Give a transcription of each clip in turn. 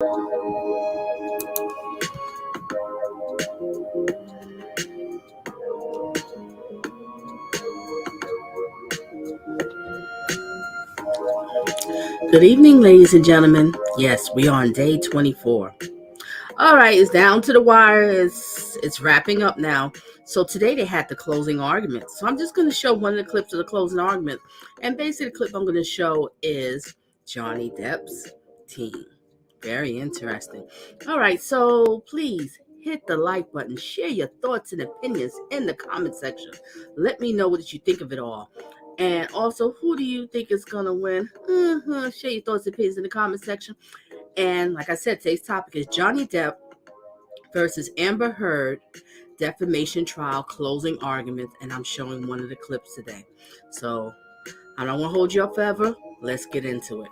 Good evening, ladies and gentlemen. Yes, we are on day 24. All right, it's down to the wire. It's wrapping up now. So today they had the closing argument. So I'm just going to show one of the clips of the closing argument. And basically the clip I'm going to show is Johnny Depp's team. Very interesting. All right, so please hit the like button. Share your thoughts and opinions in the comment section. Let me know what you think of it all. And also, who do you think is going to win? Share your thoughts and opinions in the comment section. And like I said, today's topic is Johnny Depp versus Amber Heard defamation trial closing arguments. And I'm showing one of the clips today. So I don't want to hold you up forever. Let's get into it.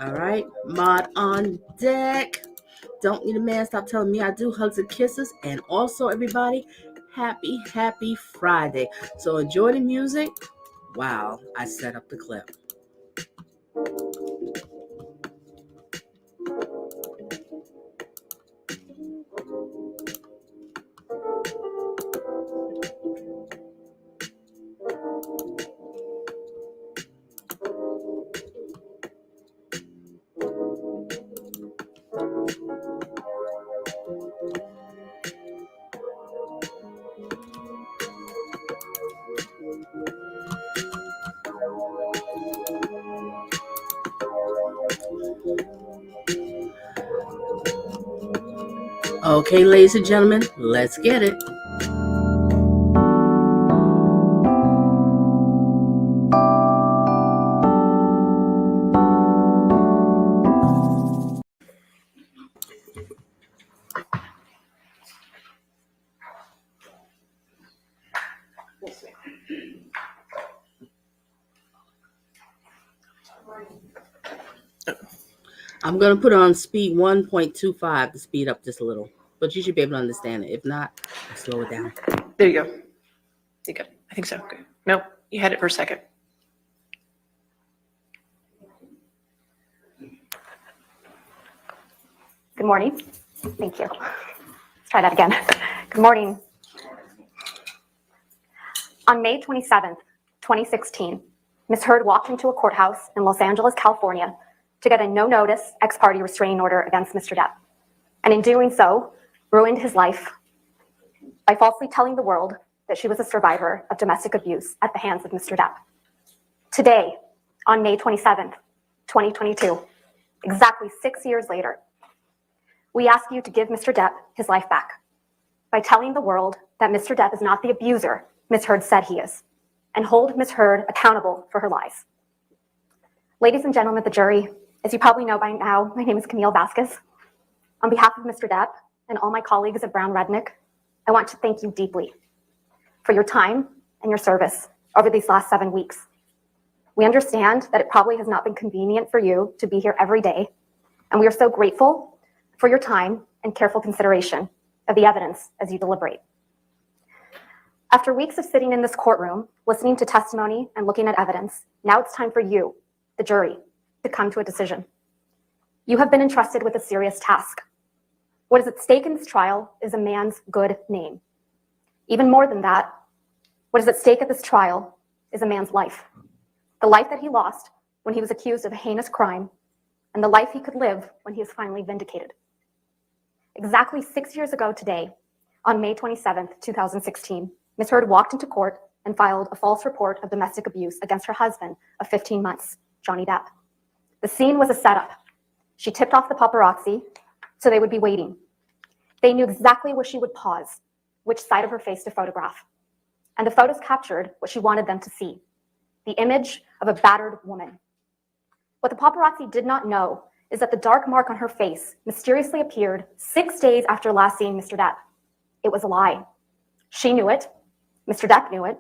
All right, mod on deck. Don't need a man. Stop telling me I do. Hugs and kisses. And also, everybody, happy Friday. So enjoy the music while I set up the clip. Okay, ladies and gentlemen, let's get it. I'm going to put on speed 1.25 to speed up just a little. But you should be able to understand it. If not, I'll slow it down. There you go. You good? I think so. Okay. Nope. You had it for a second. Good morning. Thank you. Let's try that again. Good morning. On May 27th, 2016, Ms. Heard walked into a courthouse in Los Angeles, California to get a no-notice ex-parte restraining order against Mr. Depp, and in doing so, ruined his life by falsely telling the world that she was a survivor of domestic abuse at the hands of Mr. Depp. Today, on May 27th, 2022, exactly 6 years later, we ask you to give Mr. Depp his life back by telling the world that Mr. Depp is not the abuser Ms. Heard said he is, and hold Ms. Heard accountable for her lies. Ladies and gentlemen of the jury, as you probably know by now, my name is Camille Vasquez. On behalf of Mr. Depp and all my colleagues at Brown Rednick, I want to thank you deeply for your time and your service over these last 7 weeks. We understand that it probably has not been convenient for you to be here every day, and we are so grateful for your time and careful consideration of the evidence as you deliberate. After weeks of sitting in this courtroom, listening to testimony and looking at evidence, now it's time for you, the jury, to come to a decision. You have been entrusted with a serious task. What is at stake in this trial is a man's good name. Even more than that, what is at stake at this trial is a man's life. The life that he lost when he was accused of a heinous crime, and the life he could live when he is finally vindicated. Exactly 6 years ago today, on May 27th, 2016, Ms. Heard walked into court and filed a false report of domestic abuse against her husband of 15 months, Johnny Depp. The scene was a setup. She tipped off the paparazzi so they would be waiting. They knew exactly where she would pause, which side of her face to photograph. And the photos captured what she wanted them to see, the image of a battered woman. What the paparazzi did not know is that the dark mark on her face mysteriously appeared 6 days after last seeing Mr. Depp. It was a lie. She knew it, Mr. Depp knew it,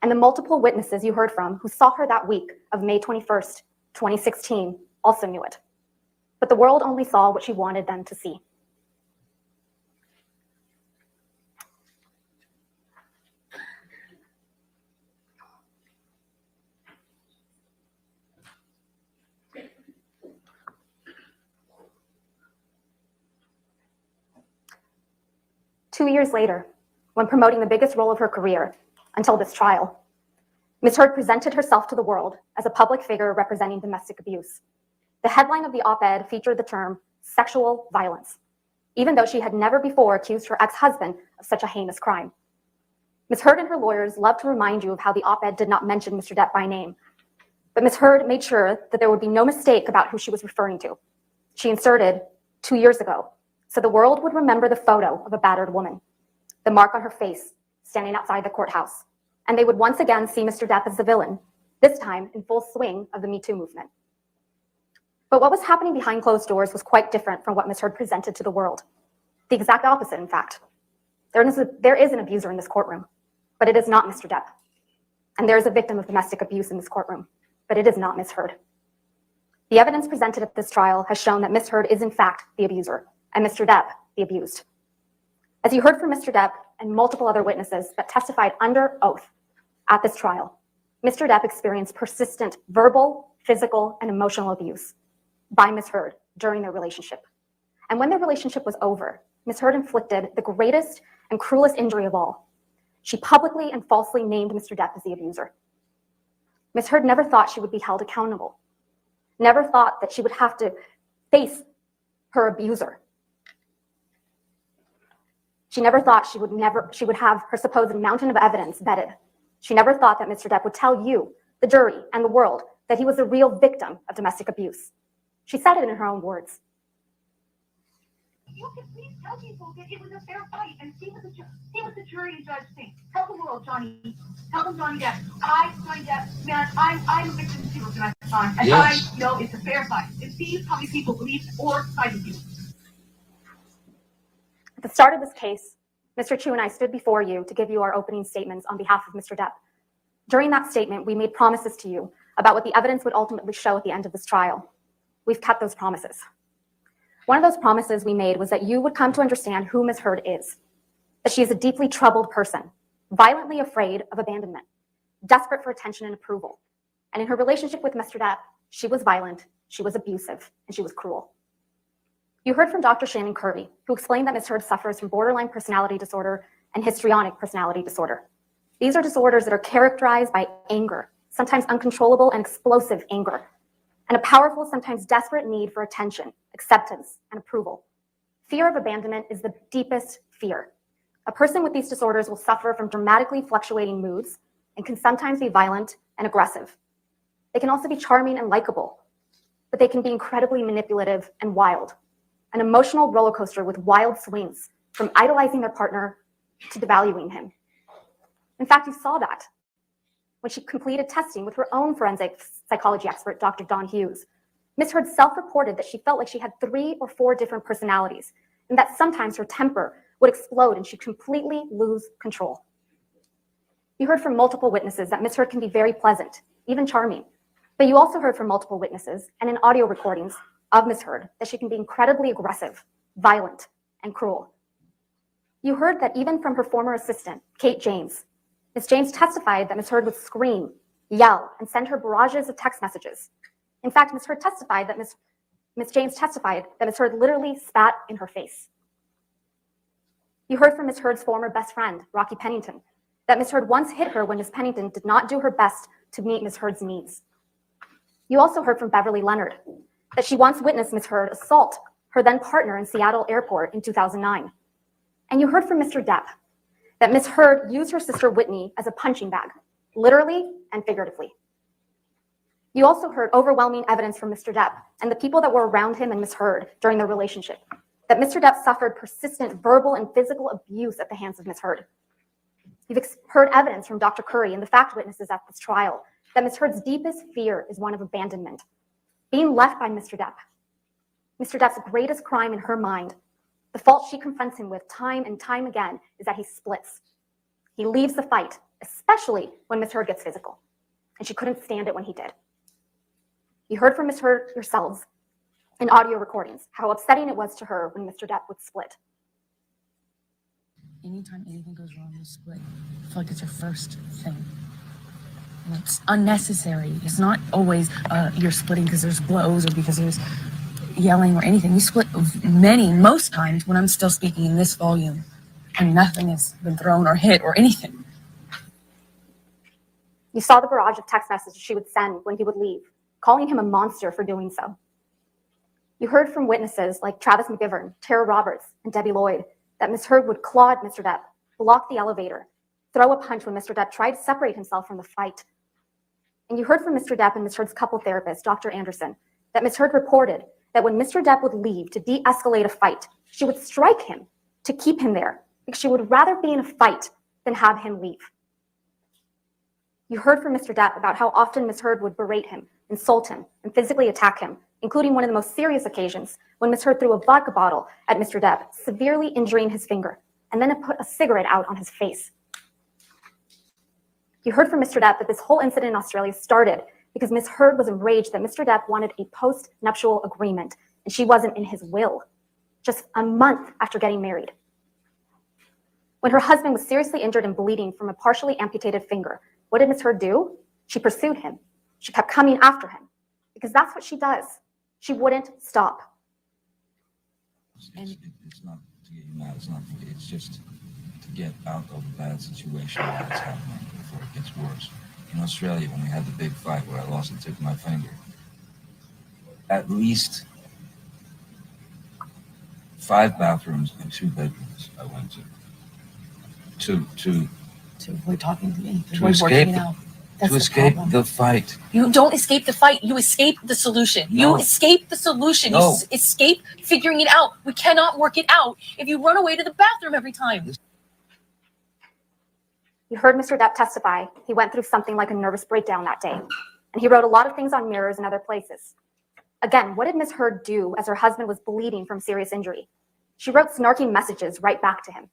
and the multiple witnesses you heard from who saw her that week of May 21st, 2016 also knew it. But the world only saw what she wanted them to see. 2 years later, when promoting the biggest role of her career until this trial, Ms. Heard presented herself to the world as a public figure representing domestic abuse. The headline of the op-ed featured the term sexual violence, even though she had never before accused her ex-husband of such a heinous crime. Ms. Heard and her lawyers love to remind you of how the op-ed did not mention Mr. Depp by name, but Ms. Heard made sure that there would be no mistake about who she was referring to. She inserted 2 years ago, so the world would remember the photo of a battered woman, the mark on her face standing outside the courthouse, and they would once again see Mr. Depp as the villain, this time in full swing of the Me Too movement. But what was happening behind closed doors was quite different from what Ms. Heard presented to the world. The exact opposite, in fact. There is an abuser in this courtroom, but it is not Mr. Depp. And there is a victim of domestic abuse in this courtroom, but it is not Ms. Heard. The evidence presented at this trial has shown that Ms. Heard is in fact the abuser, and Mr. Depp the abused. As you heard from Mr. Depp and multiple other witnesses that testified under oath at this trial, Mr. Depp experienced persistent verbal, physical, and emotional abuse by Ms. Heard during their relationship. And when their relationship was over, Ms. Heard inflicted the greatest and cruelest injury of all. She publicly and falsely named Mr. Depp as the abuser. Ms. Heard never thought she would be held accountable, never thought that she would have to face her abuser. She never thought she would have her supposed mountain of evidence vetted. She never thought that Mr. Depp would tell you, the jury, and the world that he was the real victim of domestic abuse. She said it in her own words. You can please tell people that it was a fair fight and see what the jury and judge think. Tell the world, Johnny. Tell them, Johnny Depp. Johnny Depp, man, I'm a victim of domestic violence, and yes. I know it's a fair fight. And see how many people believe or side with you. At the start of this case, Mr. Chu and I stood before you to give you our opening statements on behalf of Mr. Depp. During that statement, we made promises to you about what the evidence would ultimately show at the end of this trial. We've kept those promises. One of those promises we made was that you would come to understand who Ms. Heard is, that she is a deeply troubled person, violently afraid of abandonment, desperate for attention and approval. And in her relationship with Mr. Depp, she was violent, she was abusive, and she was cruel. You heard from Dr. Shannon Curry, who explained that Ms. Heard suffers from borderline personality disorder and histrionic personality disorder. These are disorders that are characterized by anger, sometimes uncontrollable and explosive anger, and a powerful, sometimes desperate need for attention, acceptance, and approval. Fear of abandonment is the deepest fear. A person with these disorders will suffer from dramatically fluctuating moods and can sometimes be violent and aggressive. They can also be charming and likable, but they can be incredibly manipulative and wild, an emotional roller coaster with wild swings from idolizing their partner to devaluing him. In fact, you saw that when she completed testing with her own forensic psychology expert, Dr. Don Hughes. Ms. Heard self-reported that she felt like she had 3 or 4 different personalities, and that sometimes her temper would explode and she'd completely lose control. You heard from multiple witnesses that Ms. Heard can be very pleasant, even charming, but you also heard from multiple witnesses and in audio recordings of Ms. Heard that she can be incredibly aggressive, violent, and cruel. You heard that even from her former assistant, Kate James, Ms. James testified that Ms. Heard would scream, yell, and send her barrages of text messages. In fact, Ms. Heard testified that Ms. James testified that Ms. Heard literally spat in her face. You heard from Ms. Heard's former best friend, Rocky Pennington, that Ms. Heard once hit her when Ms. Pennington did not do her best to meet Ms. Heard's needs. You also heard from Beverly Leonard that she once witnessed Ms. Heard assault her then partner in Seattle Airport in 2009. And you heard from Mr. Depp that Ms. Heard used her sister Whitney as a punching bag, literally and figuratively. You also heard overwhelming evidence from Mr. Depp and the people that were around him and Ms. Heard during their relationship, that Mr. Depp suffered persistent verbal and physical abuse at the hands of Ms. Heard. You've heard evidence from Dr. Curry and the fact witnesses at this trial that Ms. Heard's deepest fear is one of abandonment, being left by Mr. Depp. Mr. Depp's greatest crime in her mind, the fault she confronts him with time and time again, is that he splits. He leaves the fight, especially when Ms. Heard gets physical, and she couldn't stand it when he did. You heard from Ms. Heard yourselves in audio recordings how upsetting it was to her when Mr. Depp would split. Anytime anything goes wrong, you split. I feel like it's your first thing. And it's unnecessary. It's not always you're splitting because there's blows or because there's yelling or anything. You split most times when I'm still speaking in this volume. and nothing has been thrown or hit or anything. You saw the barrage of text messages she would send when he would leave, calling him a monster for doing so. You heard from witnesses like Travis McGivern, Tara Roberts, and Debbie Lloyd that Ms. Heard would claw at Mr. Depp, block the elevator, throw a punch when Mr. Depp tried to separate himself from the fight. And you heard from Mr. Depp and Ms. Heard's couple therapist, Dr. Anderson, that Ms. Heard reported that when Mr. Depp would leave to de-escalate a fight, she would strike him to keep him there because she would rather be in a fight than have him leave. You heard from Mr. Depp about how often Ms. Heard would berate him, insult him, and physically attack him, including one of the most serious occasions when Ms. Heard threw a vodka bottle at Mr. Depp, severely injuring his finger, and then put a cigarette out on his face. You heard from Mr. Depp that this whole incident in Australia started because Ms. Heard was enraged that Mr. Depp wanted a post-nuptial agreement, and she wasn't in his will, just a month after getting married. When her husband was seriously injured and bleeding from a partially amputated finger, what did Ms. Heard do? She pursued him. She kept coming after him because that's what she does. She wouldn't stop. It's not to get you mad. It's just to get out of a bad situation that's happening before it gets worse. In Australia, when we had the big fight where I lost the tip of my finger, at least 5 bathrooms and 2 bedrooms I went to. To avoid talking to me. To escape That's to escape the fight. You don't escape the fight. You escape the solution. No. You escape the solution. No. You escape figuring it out. We cannot work it out if you run away to the bathroom every time. You heard Mr. Depp testify. He went through something like a nervous breakdown that day, and he wrote a lot of things on mirrors and other places. Again, what did Ms. Heard do as her husband was bleeding from serious injury? She wrote snarky messages right back to him.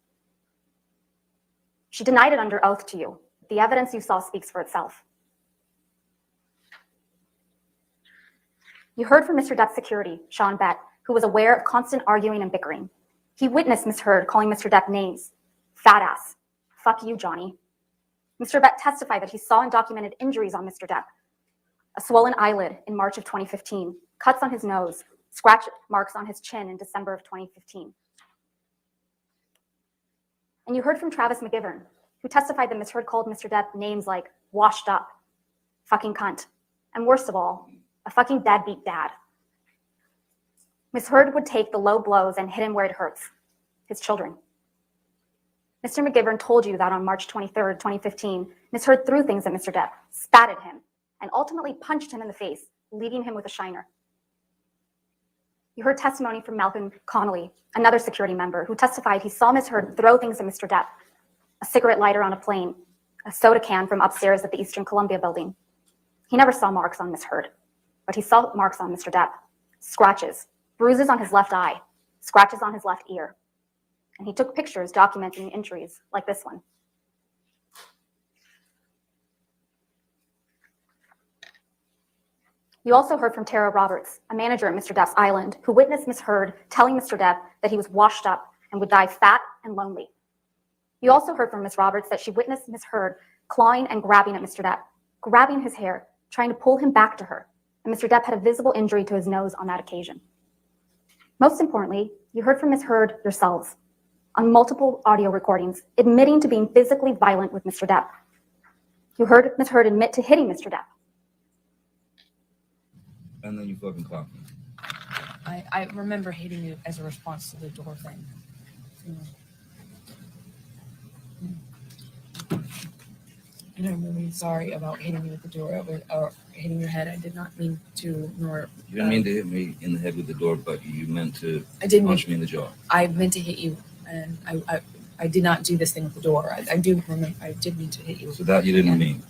She denied it under oath to you. The evidence you saw speaks for itself. You heard from Mr. Depp's security, Sean Bett, who was aware of constant arguing and bickering. He witnessed Ms. Heard calling Mr. Depp names. Fat ass. Fuck you, Johnny. Mr. Bett testified that he saw and documented injuries on Mr. Depp. A swollen eyelid in March of 2015, cuts on his nose, scratch marks on his chin in December of 2015. And you heard from Travis McGivern, who testified that Ms. Heard called Mr. Depp names like washed up, fucking cunt, and worst of all, a fucking deadbeat dad. Ms. Heard would take the low blows and hit him where it hurts, his children. Mr. McGivern told you that on March 23rd, 2015, Ms. Heard threw things at Mr. Depp, spat at him, and ultimately punched him in the face, leaving him with a shiner. You heard testimony from Malcolm Connolly, another security member, who testified he saw Ms. Heard throw things at Mr. Depp, a cigarette lighter on a plane, a soda can from upstairs at the Eastern Columbia building. He never saw marks on Ms. Heard, but he saw marks on Mr. Depp, scratches, bruises on his left eye, scratches on his left ear. And he took pictures documenting injuries like this one. You also heard from Tara Roberts, a manager at Mr. Depp's Island, who witnessed Ms. Heard telling Mr. Depp that he was washed up and would die fat and lonely. You also heard from Ms. Roberts that she witnessed Ms. Heard clawing and grabbing at Mr. Depp, grabbing his hair, trying to pull him back to her, and Mr. Depp had a visible injury to his nose on that occasion. Most importantly, you heard from Ms. Heard yourselves on multiple audio recordings, admitting to being physically violent with Mr. Depp. You heard Ms. Heard admit to hitting Mr. Depp. And then you fucking clocked me. I remember hitting you as a response to the door thing. And I'm really sorry about hitting you with the door or hitting your head. I did not mean to, nor... You didn't mean to hit me in the head with the door, but you meant to punch me in the jaw. I meant to hit you, and I did not do this thing with the door. I do remember, I did mean to hit you. So that you didn't mean?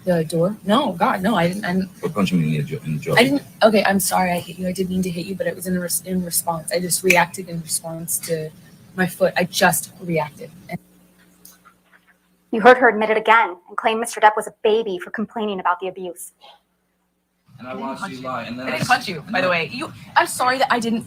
The door? No, God, no, I didn't. Or punching me in the jaw? I didn't. Okay, I'm sorry I hit you. I did mean to hit you, but it was in response. I just reacted in response to my foot. I just reacted. You heard her admit it again and claim Mr. Depp was a baby for complaining about the abuse. And I watched you lie. And then I didn't punch you, by the way. I'm sorry that I didn't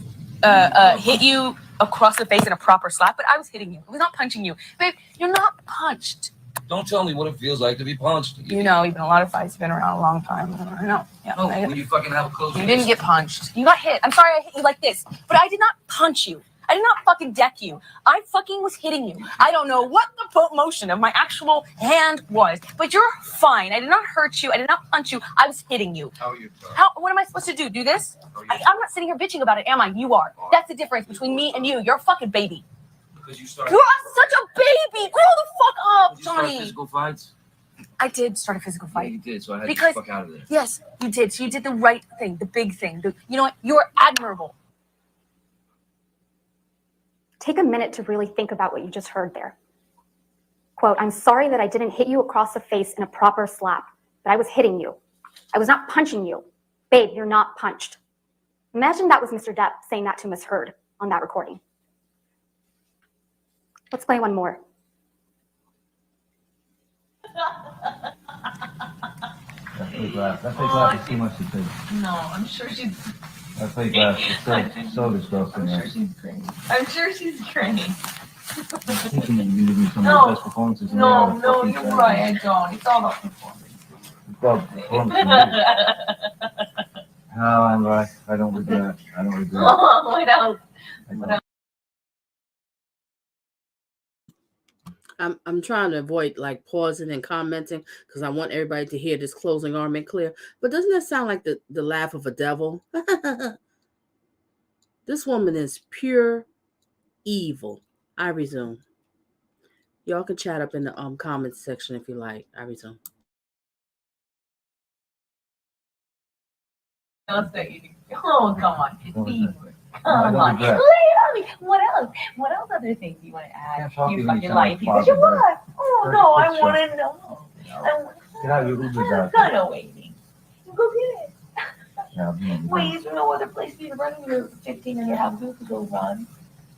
hit you across the face in a proper slap, but I was hitting you. I was not punching you. Babe, you're not punched. Don't tell me what it feels like to be punched. You know, you've been a lot of fights. You've been around a long time. I know. Yeah, when you fucking have a close. You didn't get punched. You got hit. I'm sorry I hit you like this, but I did not punch you. I did not fucking deck you. I fucking was hitting you. I don't know what the motion of my actual hand was, but you're fine. I did not hurt you. I did not punch you. I was hitting you. How are you? What am I supposed to do? Do this? I'm not sitting here bitching about it, am I? You are. That's the difference between me and you. You're a fucking baby. Because you started. You are such a baby. Grow the fuck up, Did you start Johnny. physical fights? I did start a physical Yeah, fight. you did. So I had Because- to fuck out of there. Yes, you did. So you did the right thing, the big thing. You know what? You're admirable. Take a minute to really think about what you just heard there. Quote, I'm sorry that I didn't hit you across the face in a proper slap, but I was hitting you. I was not punching you. Babe, you're not punched. Imagine that was Mr. Depp saying that to Ms. Heard on that recording. Let's play one more. That fake laugh. That fake laugh is too much to take. No, I'm sure she's. That fake laugh is so disgusting. She's great. I'm sure she's great. I'm thinking that you give me some of No. the best performances. in No, the you're fucking right. I don't. It's all about performance. It's about performance. No, I'm right. I don't regret. I don't regret. Oh, what else? I don't. I'm trying to avoid like pausing and commenting because I want everybody to hear this closing argument clear. But doesn't that sound like the laugh of a devil? This woman is pure evil. I resume. Y'all can chat up in the comments section if you like. I resume. Oh, come on. What was that? Come No, on. I don't regret. Lay it on me. What else? What else other things do you want to add? Can't talk to You you when fucking you life. sound Because you positive. what? Oh, Very no, I quick want show. to know. Get out your Uber's I'm out. kind of waiting. Go get it. Yeah, Wait, is there no other place for you to run in your 1500 house? You could go run.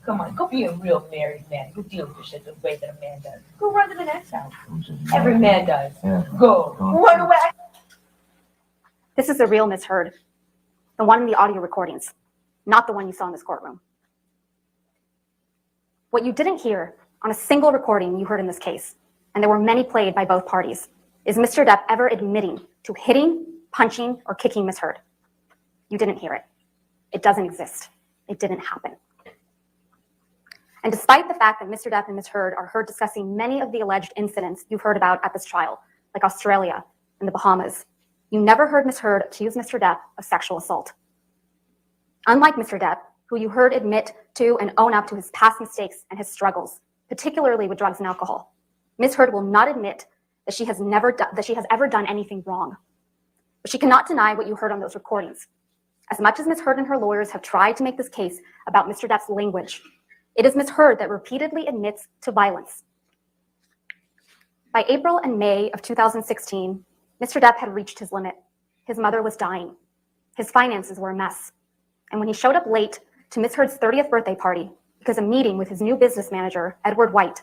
Come on, go be a real married man. Go deal with your shit the way that a man does. Go run to the next house. Every man does. Yeah. Go. Run away. This is the real Ms. Heard, the one in the audio recordings, not the one you saw in this courtroom. What you didn't hear on a single recording you heard in this case, and there were many played by both parties, is Mr. Depp ever admitting to hitting, punching, or kicking Ms. Heard. You didn't hear it. It doesn't exist. It didn't happen. And despite the fact that Mr. Depp and Ms. Heard are heard discussing many of the alleged incidents you've heard about at this trial, like Australia and the Bahamas, you never heard Ms. Heard accuse Mr. Depp of sexual assault. Unlike Mr. Depp, who you heard admit to and own up to his past mistakes and his struggles, particularly with drugs and alcohol, Ms. Heard will not admit that she has ever done anything wrong. But she cannot deny what you heard on those recordings. As much as Ms. Heard and her lawyers have tried to make this case about Mr. Depp's language, it is Ms. Heard that repeatedly admits to violence. By April and May of 2016, Mr. Depp had reached his limit. His mother was dying. His finances were a mess. And when he showed up late to Ms. Heard's 30th birthday party because a meeting with his new business manager, Edward White,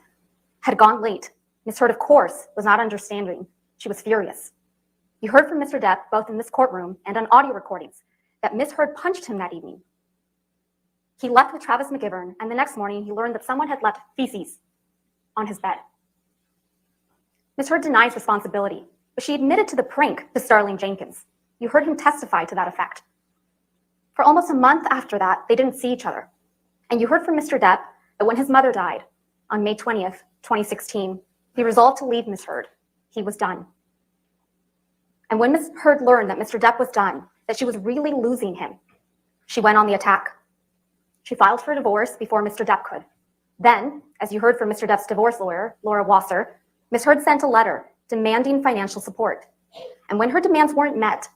had gone late, Ms. Heard, of course, was not understanding. She was furious. You heard from Mr. Depp, both in this courtroom and on audio recordings, that Ms. Heard punched him that evening. He left with Travis McGivern, and the next morning he learned that someone had left feces on his bed. Ms. Heard denies responsibility, but she admitted to the prank to Starling Jenkins. You heard him testify to that effect. For almost a month after that, they didn't see each other. And you heard from Mr. Depp that when his mother died on May 20th, 2016, he resolved to leave Ms. Heard. He was done. And when Ms. Heard learned that Mr. Depp was done, that she was really losing him, she went on the attack. She filed for divorce before Mr. Depp could. Then, as you heard from Mr. Depp's divorce lawyer, Laura Wasser, Ms. Heard sent a letter demanding financial support. And when her demands weren't met,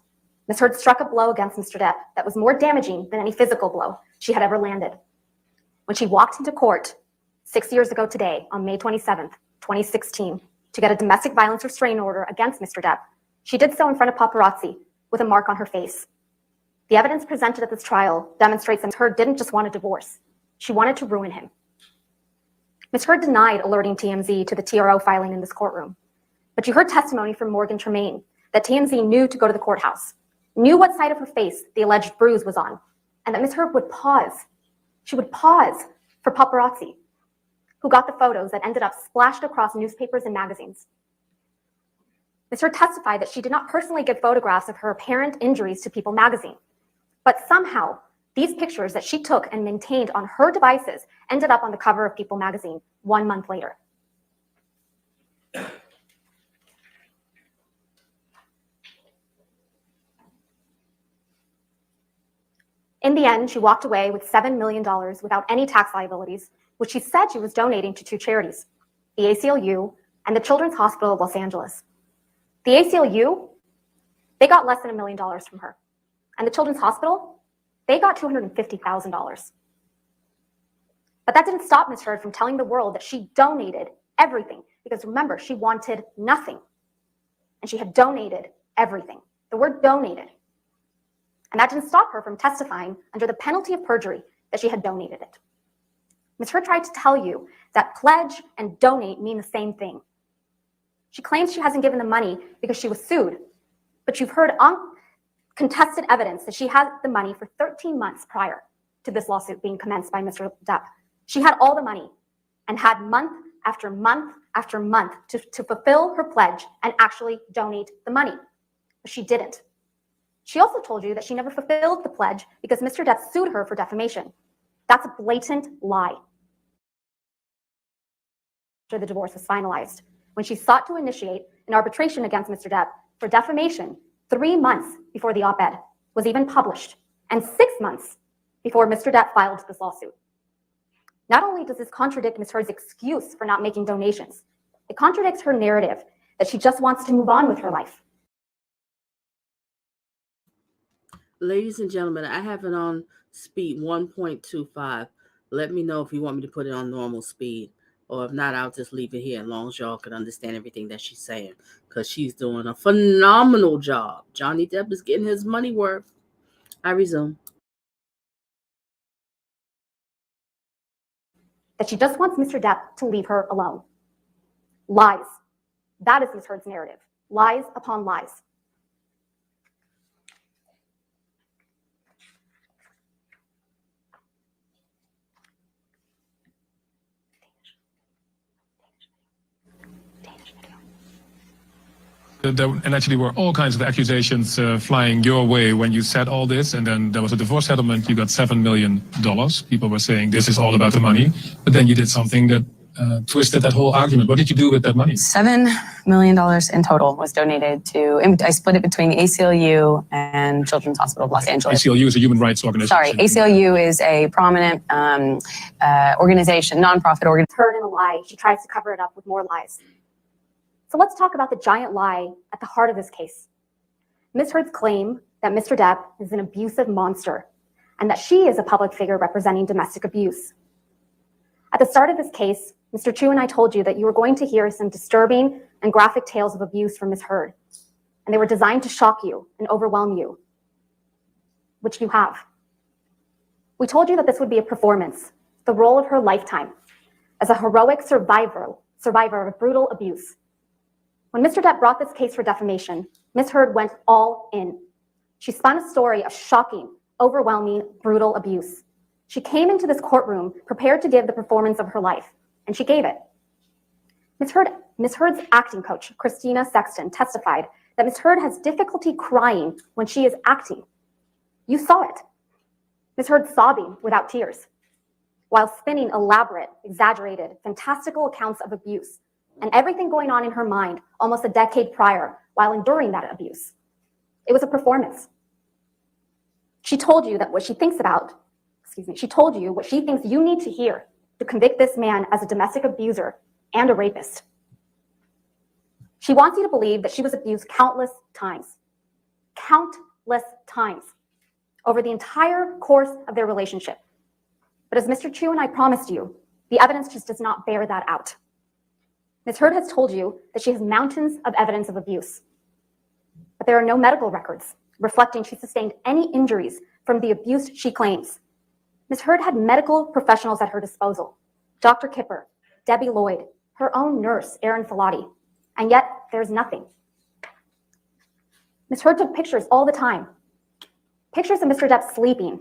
Ms. Heard struck a blow against Mr. Depp that was more damaging than any physical blow she had ever landed. When she walked into court 6 years ago today, on May 27th, 2016, to get a domestic violence restraining order against Mr. Depp, she did so in front of paparazzi with a mark on her face. The evidence presented at this trial demonstrates that Ms. Heard didn't just want a divorce. She wanted to ruin him. Ms. Heard denied alerting TMZ to the TRO filing in this courtroom. But you heard testimony from Morgan Tremaine that TMZ knew to go to the courthouse, knew what side of her face the alleged bruise was on, and that Ms. Heard would pause. She would pause for paparazzi, who got the photos that ended up splashed across newspapers and magazines. Ms. Heard testified that she did not personally give photographs of her apparent injuries to People magazine, but somehow These pictures that she took and maintained on her devices ended up on the cover of People magazine 1 month later. In the end, she walked away with $7 million without any tax liabilities, which she said she was donating to 2 charities, the ACLU and the Children's Hospital of Los Angeles. The ACLU, they got less than $1 million from her. And the Children's Hospital, they got $250,000. But that didn't stop Ms. Heard from telling the world that she donated everything, because remember, she wanted nothing. And she had donated everything. The word donated. And that didn't stop her from testifying under the penalty of perjury that she had donated it. Ms. Heard tried to tell you that pledge and donate mean the same thing. She claims she hasn't given the money because she was sued, but you've heard uncontested evidence that she had the money for 13 months prior to this lawsuit being commenced by Mr. Depp. She had all the money and had month after month after month to fulfill her pledge and actually donate the money, but she didn't. She also told you that she never fulfilled the pledge because Mr. Depp sued her for defamation. That's a blatant lie. After the divorce was finalized, when she sought to initiate an arbitration against Mr. Depp for defamation 3 months before the op-ed was even published, and 6 months before Mr. Depp filed this lawsuit. Not only does this contradict Ms. Heard's excuse for not making donations, it contradicts her narrative that she just wants to move on with her life. Ladies and gentlemen, I have it on speed 1.25. Let me know if you want me to put it on normal speed. Or if not, I'll just leave it here as long as y'all can understand everything that she's saying. Because she's doing a phenomenal job. Johnny Depp is getting his money worth. I resume. That she just wants Mr. Depp to leave her alone. Lies. That is Ms. Heard's narrative. Lies upon lies. And actually were all kinds of accusations flying your way when you said all this, and then there was a divorce settlement. You got $7 million. People were saying this is all about the money, but then you did something that twisted that whole argument. What did you do with that money? $7 million in total was donated to, I split it between the ACLU and Children's Hospital of Los Angeles. ACLU is a human rights organization. Sorry, ACLU is a prominent organization, nonprofit organization. Heard in a lie, she tries to cover it up with more lies. So let's talk about the giant lie at the heart of this case. Ms. Heard's claim that Mr. Depp is an abusive monster and that she is a public figure representing domestic abuse. At the start of this case, Mr. Chu and I told you that you were going to hear some disturbing and graphic tales of abuse from Ms. Heard, and they were designed to shock you and overwhelm you, which you have. We told you that this would be a performance, the role of her lifetime, as a heroic survivor of brutal abuse. When Mr. Depp brought this case for defamation, Ms. Heard went all in. She spun a story of shocking, overwhelming, brutal abuse. She came into this courtroom prepared to give the performance of her life, and she gave it. Ms. Heard's acting coach, Christina Sexton, testified that Ms. Heard has difficulty crying when she is acting. You saw it. Ms. Heard sobbing without tears, while spinning elaborate, exaggerated, fantastical accounts of abuse and everything going on in her mind almost a decade prior while enduring that abuse. It was a performance. She told you that what she thinks she told you what she thinks you need to hear to convict this man as a domestic abuser and a rapist. She wants you to believe that she was abused countless times over the entire course of their relationship. But as Mr. Chu and I promised you, the evidence just does not bear that out. Ms. Heard has told you that she has mountains of evidence of abuse, but there are no medical records reflecting she sustained any injuries from the abuse she claims. Ms. Heard had medical professionals at her disposal, Dr. Kipper, Debbie Lloyd, her own nurse, Erin Filati, and yet there's nothing. Ms. Heard took pictures all the time, pictures of Mr. Depp sleeping,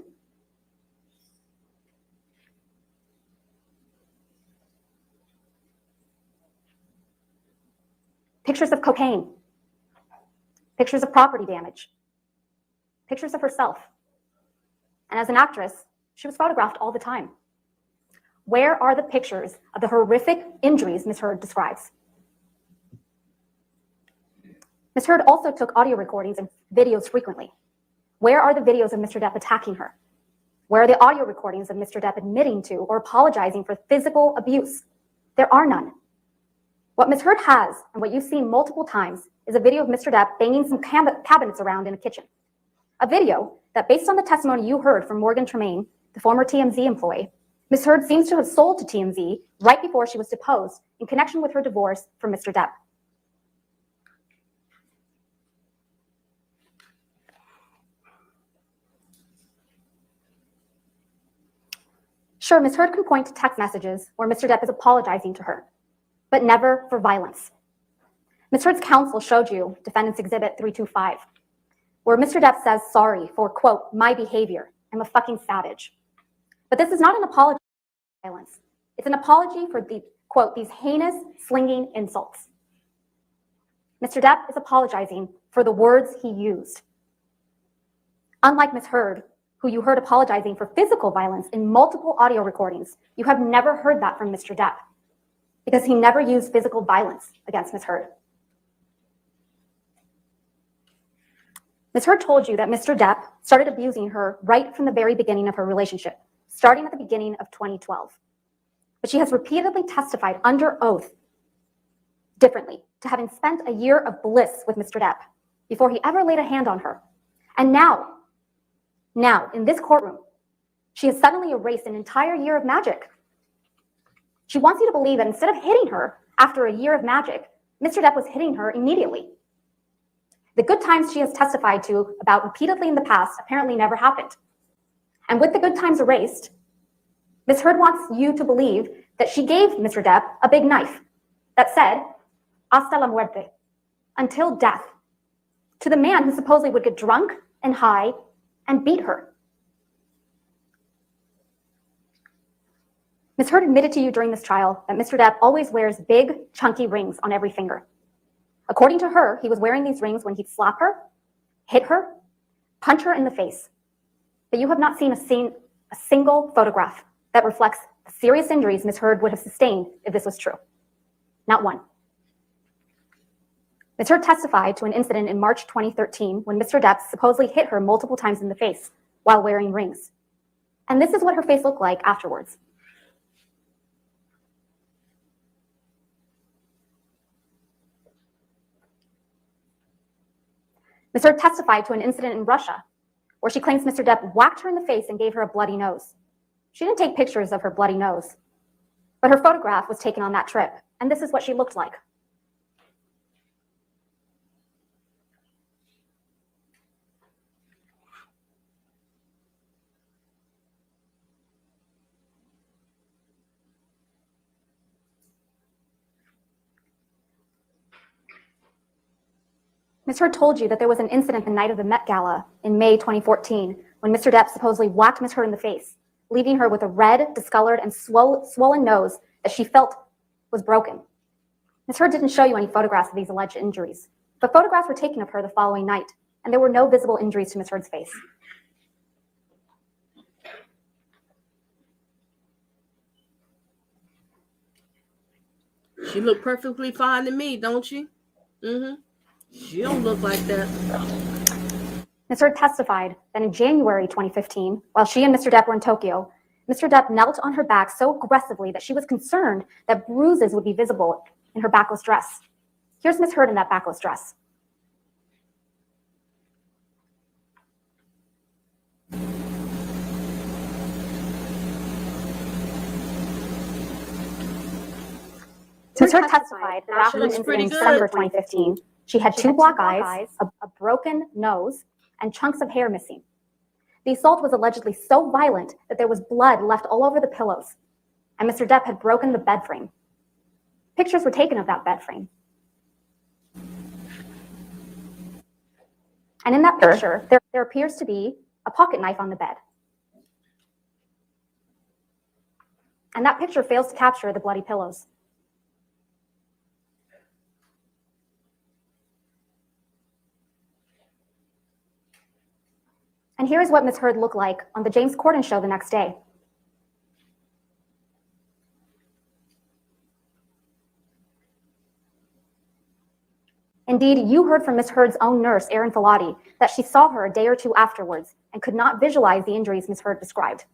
pictures of cocaine, pictures of property damage, pictures of herself. And as an actress, she was photographed all the time. Where are the pictures of the horrific injuries Ms. Heard describes? Ms. Heard also took audio recordings and videos frequently. Where are the videos of Mr. Depp attacking her? Where are the audio recordings of Mr. Depp admitting to or apologizing for physical abuse? There are none. What Ms. Heard has, and what you've seen multiple times, is a video of Mr. Depp banging some cabinets around in a kitchen. A video that, based on the testimony you heard from Morgan Tremaine, the former TMZ employee, Ms. Heard seems to have sold to TMZ right before she was deposed in connection with her divorce from Mr. Depp. Sure, Ms. Heard can point to text messages where Mr. Depp is apologizing to her, but never for violence. Ms. Heard's counsel showed you Defendant's Exhibit 325, where Mr. Depp says sorry for, quote, my behavior. I'm a fucking savage. But this is not an apology for violence. It's an apology for the, quote, these heinous, slinging insults. Mr. Depp is apologizing for the words he used. Unlike Ms. Heard, who you heard apologizing for physical violence in multiple audio recordings, you have never heard that from Mr. Depp, because he never used physical violence against Ms. Heard. Ms. Heard told you that Mr. Depp started abusing her right from the very beginning of her relationship, starting at the beginning of 2012. But she has repeatedly testified under oath differently to having spent a year of bliss with Mr. Depp before he ever laid a hand on her. And now, in this courtroom, she has suddenly erased an entire year of magic. She wants you to believe that instead of hitting her after a year of magic, Mr. Depp was hitting her immediately. The good times she has testified to about repeatedly in the past apparently never happened. And with the good times erased, Ms. Heard wants you to believe that she gave Mr. Depp a big knife that said, hasta la muerte, until death, to the man who supposedly would get drunk and high and beat her. Ms. Heard admitted to you during this trial that Mr. Depp always wears big, chunky rings on every finger. According to her, he was wearing these rings when he'd slap her, hit her, punch her in the face. But you have not seen a single photograph that reflects the serious injuries Ms. Heard would have sustained if this was true. Not one. Ms. Heard testified to an incident in March 2013 when Mr. Depp supposedly hit her multiple times in the face while wearing rings. And this is what her face looked like afterwards. Ms. Heard testified to an incident in Russia where she claims Mr. Depp whacked her in the face and gave her a bloody nose. She didn't take pictures of her bloody nose, but her photograph was taken on that trip, and this is what she looked like. Ms. Heard told you that there was an incident the night of the Met Gala in May 2014 when Mr. Depp supposedly whacked Ms. Heard in the face, leaving her with a red, discolored, and swollen nose that she felt was broken. Ms. Heard didn't show you any photographs of these alleged injuries, but photographs were taken of her the following night, and there were no visible injuries to Ms. Heard's face. She looked perfectly fine to me, don't she? She don't look like that. Ms. Heard testified that in January 2015, while she and Mr. Depp were in Tokyo, Mr. Depp knelt on her back so aggressively that she was concerned that bruises would be visible in her backless dress. Here's Ms. Heard in that backless dress. Ms. Heard testified that after the incident in December 2015, she had two black eyes, a broken nose, and chunks of hair missing. The assault was allegedly so violent that there was blood left all over the pillows, and Mr. Depp had broken the bed frame. Pictures were taken of that bed frame. And in that picture, there appears to be a pocket knife on the bed. And that picture fails to capture the bloody pillows. And And here is what Ms. Heard looked like on the James Corden show the next day. Indeed, you heard from Ms. Heard's own nurse, Erin Filati, that she saw her a day or two afterwards and could not visualize the injuries Ms. Heard described.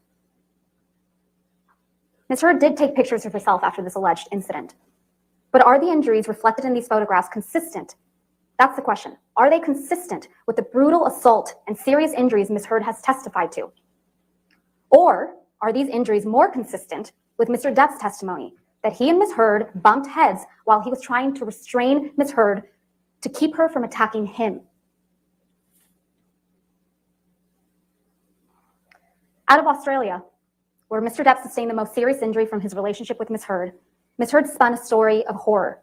Ms. Heard did take pictures of herself after this alleged incident. But are the injuries reflected in these photographs consistent? That's the question. Are they consistent with the brutal assault and serious injuries Ms. Heard has testified to? Or are these injuries more consistent with Mr. Depp's testimony that he and Ms. Heard bumped heads while he was trying to restrain Ms. Heard to keep her from attacking him? Out of Australia, where Mr. Depp sustained the most serious injury from his relationship with Ms. Heard spun a story of horror.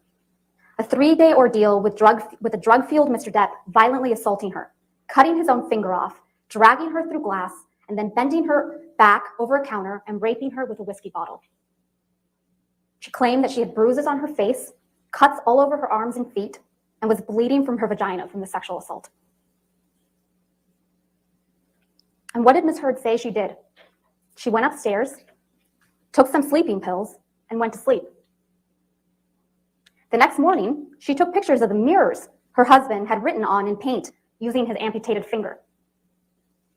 A 3-day ordeal with a drug-fueled Mr. Depp violently assaulting her, cutting his own finger off, dragging her through glass, and then bending her back over a counter and raping her with a whiskey bottle. She claimed that she had bruises on her face, cuts all over her arms and feet, and was bleeding from her vagina from the sexual assault. And what did Ms. Heard say she did? She went upstairs, took some sleeping pills, and went to sleep. The next morning, she took pictures of the mirrors her husband had written on in paint using his amputated finger.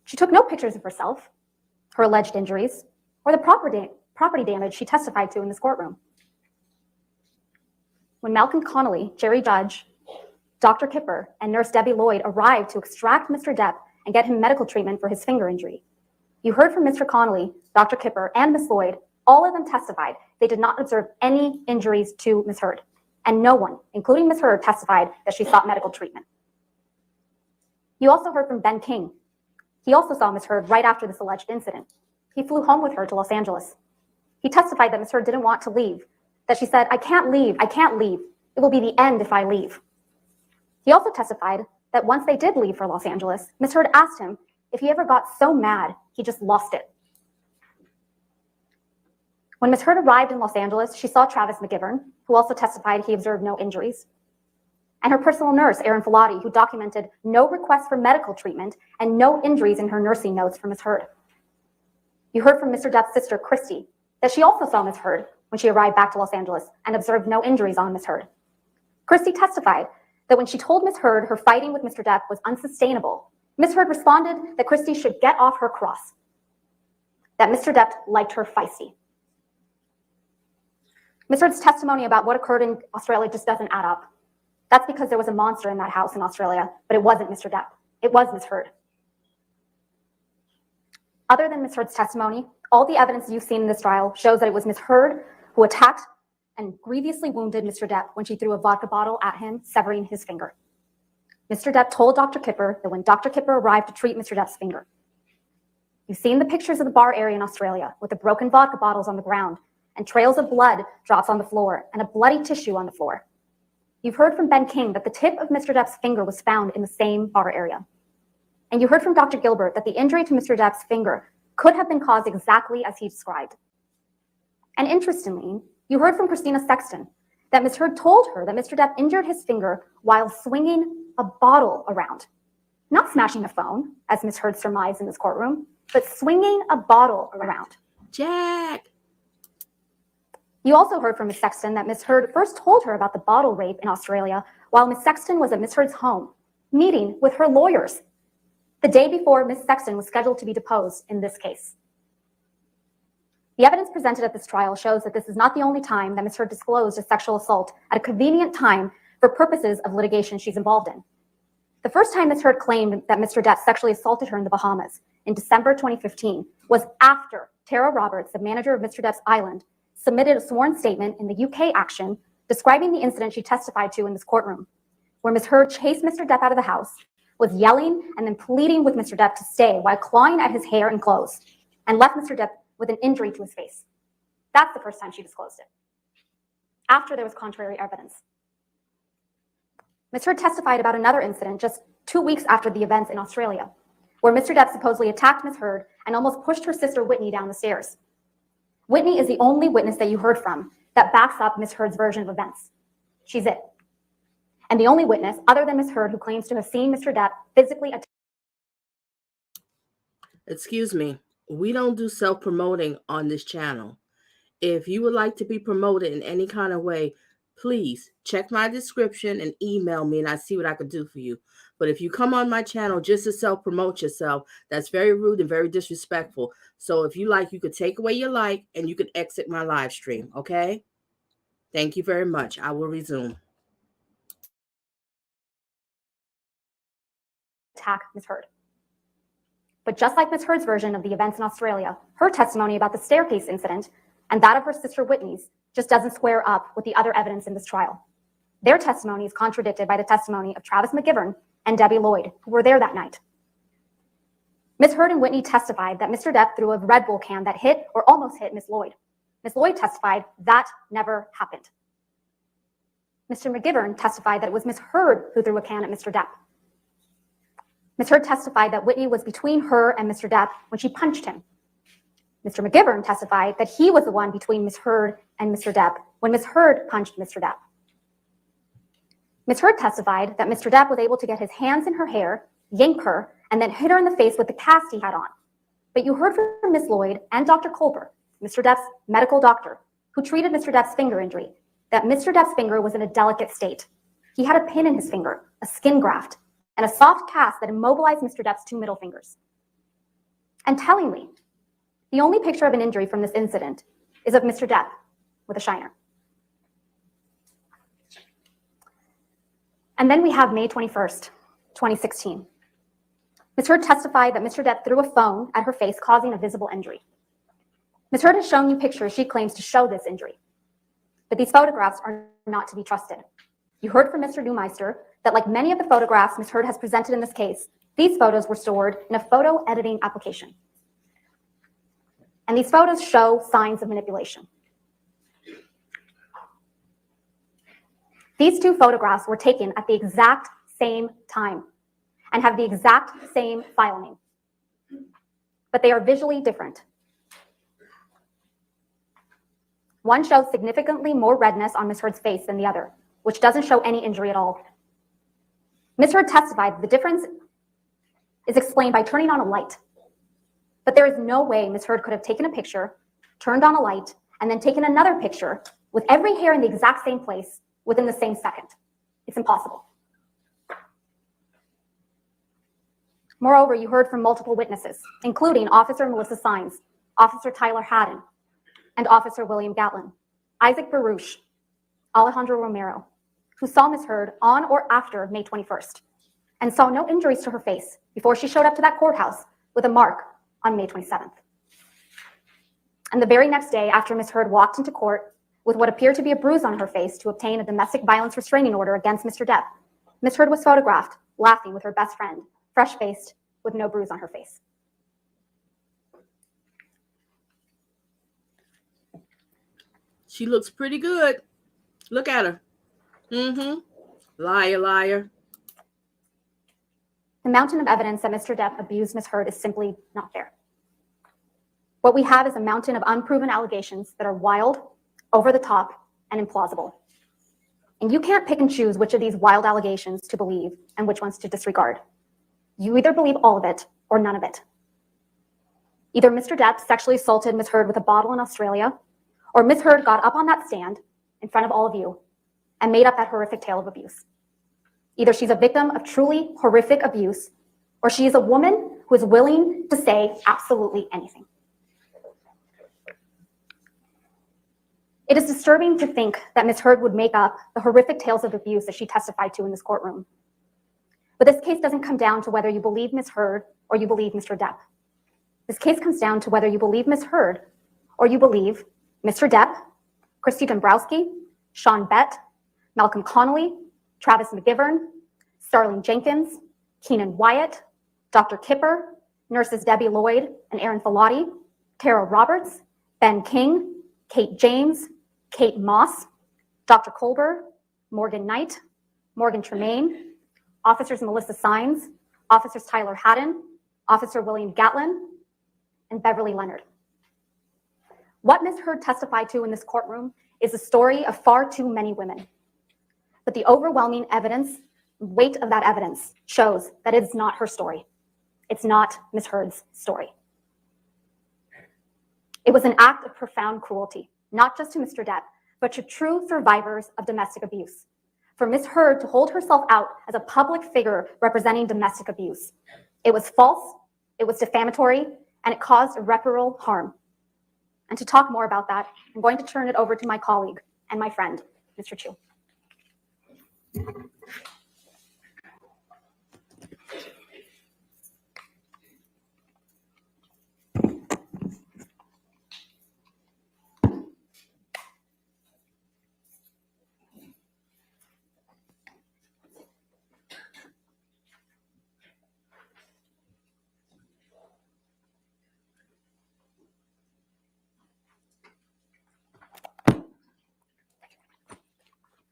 She took no pictures of herself, her alleged injuries, or the property damage she testified to in this courtroom. When Malcolm Connolly, Jerry Judge, Dr. Kipper, and Nurse Debbie Lloyd arrived to extract Mr. Depp and get him medical treatment for his finger injury, you heard from Mr. Connolly, Dr. Kipper, and Ms. Lloyd. All of them testified they did not observe any injuries to Ms. Heard. And no one, including Ms. Heard, testified that she sought medical treatment. You also heard from Ben King. He also saw Ms. Heard right after this alleged incident. He flew home with her to Los Angeles. He testified that Ms. Heard didn't want to leave, that she said, I can't leave. It will be the end if I leave. He also testified that once they did leave for Los Angeles, Ms. Heard asked him if he ever got so mad he just lost it. When Ms. Heard arrived in Los Angeles, she saw Travis McGivern, who also testified he observed no injuries, and her personal nurse, Erin Filati, who documented no requests for medical treatment and no injuries in her nursing notes for Ms. Heard. You heard from Mr. Depp's sister, Christy, that she also saw Ms. Heard when she arrived back to Los Angeles and observed no injuries on Ms. Heard. Christy testified that when she told Ms. Heard her fighting with Mr. Depp was unsustainable, Ms. Heard responded that Christy should get off her cross, that Mr. Depp liked her feisty. Ms. Heard's testimony about what occurred in Australia just doesn't add up. That's because there was a monster in that house in Australia, but it wasn't Mr. Depp. It was Ms. Heard. Other than Ms. Heard's testimony, all the evidence you've seen in this trial shows that it was Ms. Heard who attacked and grievously wounded Mr. Depp when she threw a vodka bottle at him, severing his finger. Mr. Depp told Dr. Kipper that when Dr. Kipper arrived to treat Mr. Depp's finger. You've seen the pictures of the bar area in Australia with the broken vodka bottles on the ground and trails of blood drops on the floor and a bloody tissue on the floor. You've heard from Ben King that the tip of Mr. Depp's finger was found in the same bar area. And you heard from Dr. Gilbert that the injury to Mr. Depp's finger could have been caused exactly as he described. And interestingly, you heard from Christina Sexton that Ms. Heard told her that Mr. Depp injured his finger while swinging a bottle around. Not smashing a phone, as Ms. Heard surmised in this courtroom, but swinging a bottle around. Jack. You also heard from Ms. Sexton that Ms. Heard first told her about the bottle rape in Australia while Ms. Sexton was at Ms. Heard's home, meeting with her lawyers, the day before Ms. Sexton was scheduled to be deposed in this case. The evidence presented at this trial shows that this is not the only time that Ms. Heard disclosed a sexual assault at a convenient time for purposes of litigation she's involved in. The first time Ms. Heard claimed that Mr. Depp sexually assaulted her in the Bahamas in December 2015 was after Tara Roberts, the manager of Mr. Depp's island, submitted a sworn statement in the UK action describing the incident she testified to in this courtroom, where Ms. Heard chased Mr. Depp out of the house, was yelling and then pleading with Mr. Depp to stay while clawing at his hair and clothes, and left Mr. Depp with an injury to his face. That's the first time she disclosed it, after there was contrary evidence. Ms. Heard testified about another incident just 2 weeks after the events in Australia, where Mr. Depp supposedly attacked Ms. Heard and almost pushed her sister Whitney down the stairs. Whitney is the only witness that you heard from that backs up Ms. Heard's version of events. She's it. And the only witness, other than Ms. Heard, who claims to have seen Mr. Depp physically attack. Excuse me, we don't do self-promoting on this channel. If you would like to be promoted in any kind of way, please check my description and email me and I see what I can do for you. But if you come on my channel just to self-promote yourself, that's very rude and very disrespectful. So if you like, you could take away your like and you could exit my live stream, okay? Thank you very much. I will resume. Attack Ms. Heard. But just like Ms. Heard's version of the events in Australia, her testimony about the staircase incident and that of her sister Whitney's just doesn't square up with the other evidence in this trial. Their testimony is contradicted by the testimony of Travis McGivern and Debbie Lloyd, who were there that night. Ms. Heard and Whitney testified that Mr. Depp threw a Red Bull can that hit or almost hit Ms. Lloyd. Ms. Lloyd testified that never happened. Mr. McGivern testified that it was Ms. Heard who threw a can at Mr. Depp. Ms. Heard testified that Whitney was between her and Mr. Depp when she punched him. Mr. McGivern testified that he was the one between Ms. Heard and Mr. Depp when Ms. Heard punched Mr. Depp. Ms. Heard testified that Mr. Depp was able to get his hands in her hair, yank her, and then hit her in the face with the cast he had on. But you heard from Ms. Lloyd and Dr. Colbert, Mr. Depp's medical doctor, who treated Mr. Depp's finger injury, that Mr. Depp's finger was in a delicate state. He had a pin in his finger, a skin graft, and a soft cast that immobilized Mr. Depp's two middle fingers. And tellingly, the only picture of an injury from this incident is of Mr. Depp with a shiner. And then we have May 21st, 2016. Ms. Heard testified that Mr. Depp threw a phone at her face, causing a visible injury. Ms. Heard has shown you pictures she claims to show this injury, but these photographs are not to be trusted. You heard from Mr. Neumeister that, like many of the photographs Ms. Heard has presented in this case, these photos were stored in a photo editing application. And these photos show signs of manipulation. These two photographs were taken at the exact same time and have the exact same file name, but they are visually different. One shows significantly more redness on Ms. Heard's face than the other, which doesn't show any injury at all. Ms. Heard testified that the difference is explained by turning on a light, but there is no way Ms. Heard could have taken a picture, turned on a light, and then taken another picture with every hair in the exact same place within the same second. It's impossible. Moreover, you heard from multiple witnesses, including Officer Melissa Sines, Officer Tyler Haddon, and Officer William Gatlin, Isaac Baruch, Alejandro Romero, who saw Ms. Heard on or after May 21st and saw no injuries to her face before she showed up to that courthouse with a mark on May 27th. And the very next day, after Ms. Heard walked into court with what appeared to be a bruise on her face to obtain a domestic violence restraining order against Mr. Depp, Ms. Heard was photographed laughing with her best friend, fresh-faced, with no bruise on her face. She looks pretty good. Look at her. Liar, liar. The mountain of evidence that Mr. Depp abused Ms. Heard is simply not there. What we have is a mountain of unproven allegations that are wild, over the top, and implausible. And you can't pick and choose which of these wild allegations to believe and which ones to disregard. You either believe all of it or none of it. Either Mr. Depp sexually assaulted Ms. Heard with a bottle in Australia, or Ms. Heard got up on that stand in front of all of you and made up that horrific tale of abuse. Either she's a victim of truly horrific abuse, or she is a woman who is willing to say absolutely anything. It is disturbing to think that Ms. Heard would make up the horrific tales of abuse that she testified to in this courtroom. But this case doesn't come down to whether you believe Ms. Heard or you believe Mr. Depp. This case comes down to whether you believe Ms. Heard or you believe Mr. Depp, Christy Dombrowski, Sean Bett, Malcolm Connolly, Travis McGivern, Starling Jenkins, Keenan Wyatt, Dr. Kipper, nurses Debbie Lloyd and Aaron Filati, Tara Roberts, Ben King, Kate James, Kate Moss, Dr. Colbert, Morgan Knight, Morgan Tremaine, Officers Melissa Sines, Officers Tyler Haddon, Officer William Gatlin, and Beverly Leonard. What Ms. Heard testified to in this courtroom is the story of far too many women. But the overwhelming evidence, weight of that evidence shows that it's not her story. It's not Ms. Heard's story. It was an act of profound cruelty, not just to Mr. Depp, but to true survivors of domestic abuse. For Ms. Heard to hold herself out as a public figure representing domestic abuse. It was false, it was defamatory, and it caused irreparable harm. And to talk more about that, I'm going to turn it over to my colleague and my friend, Mr. Chu.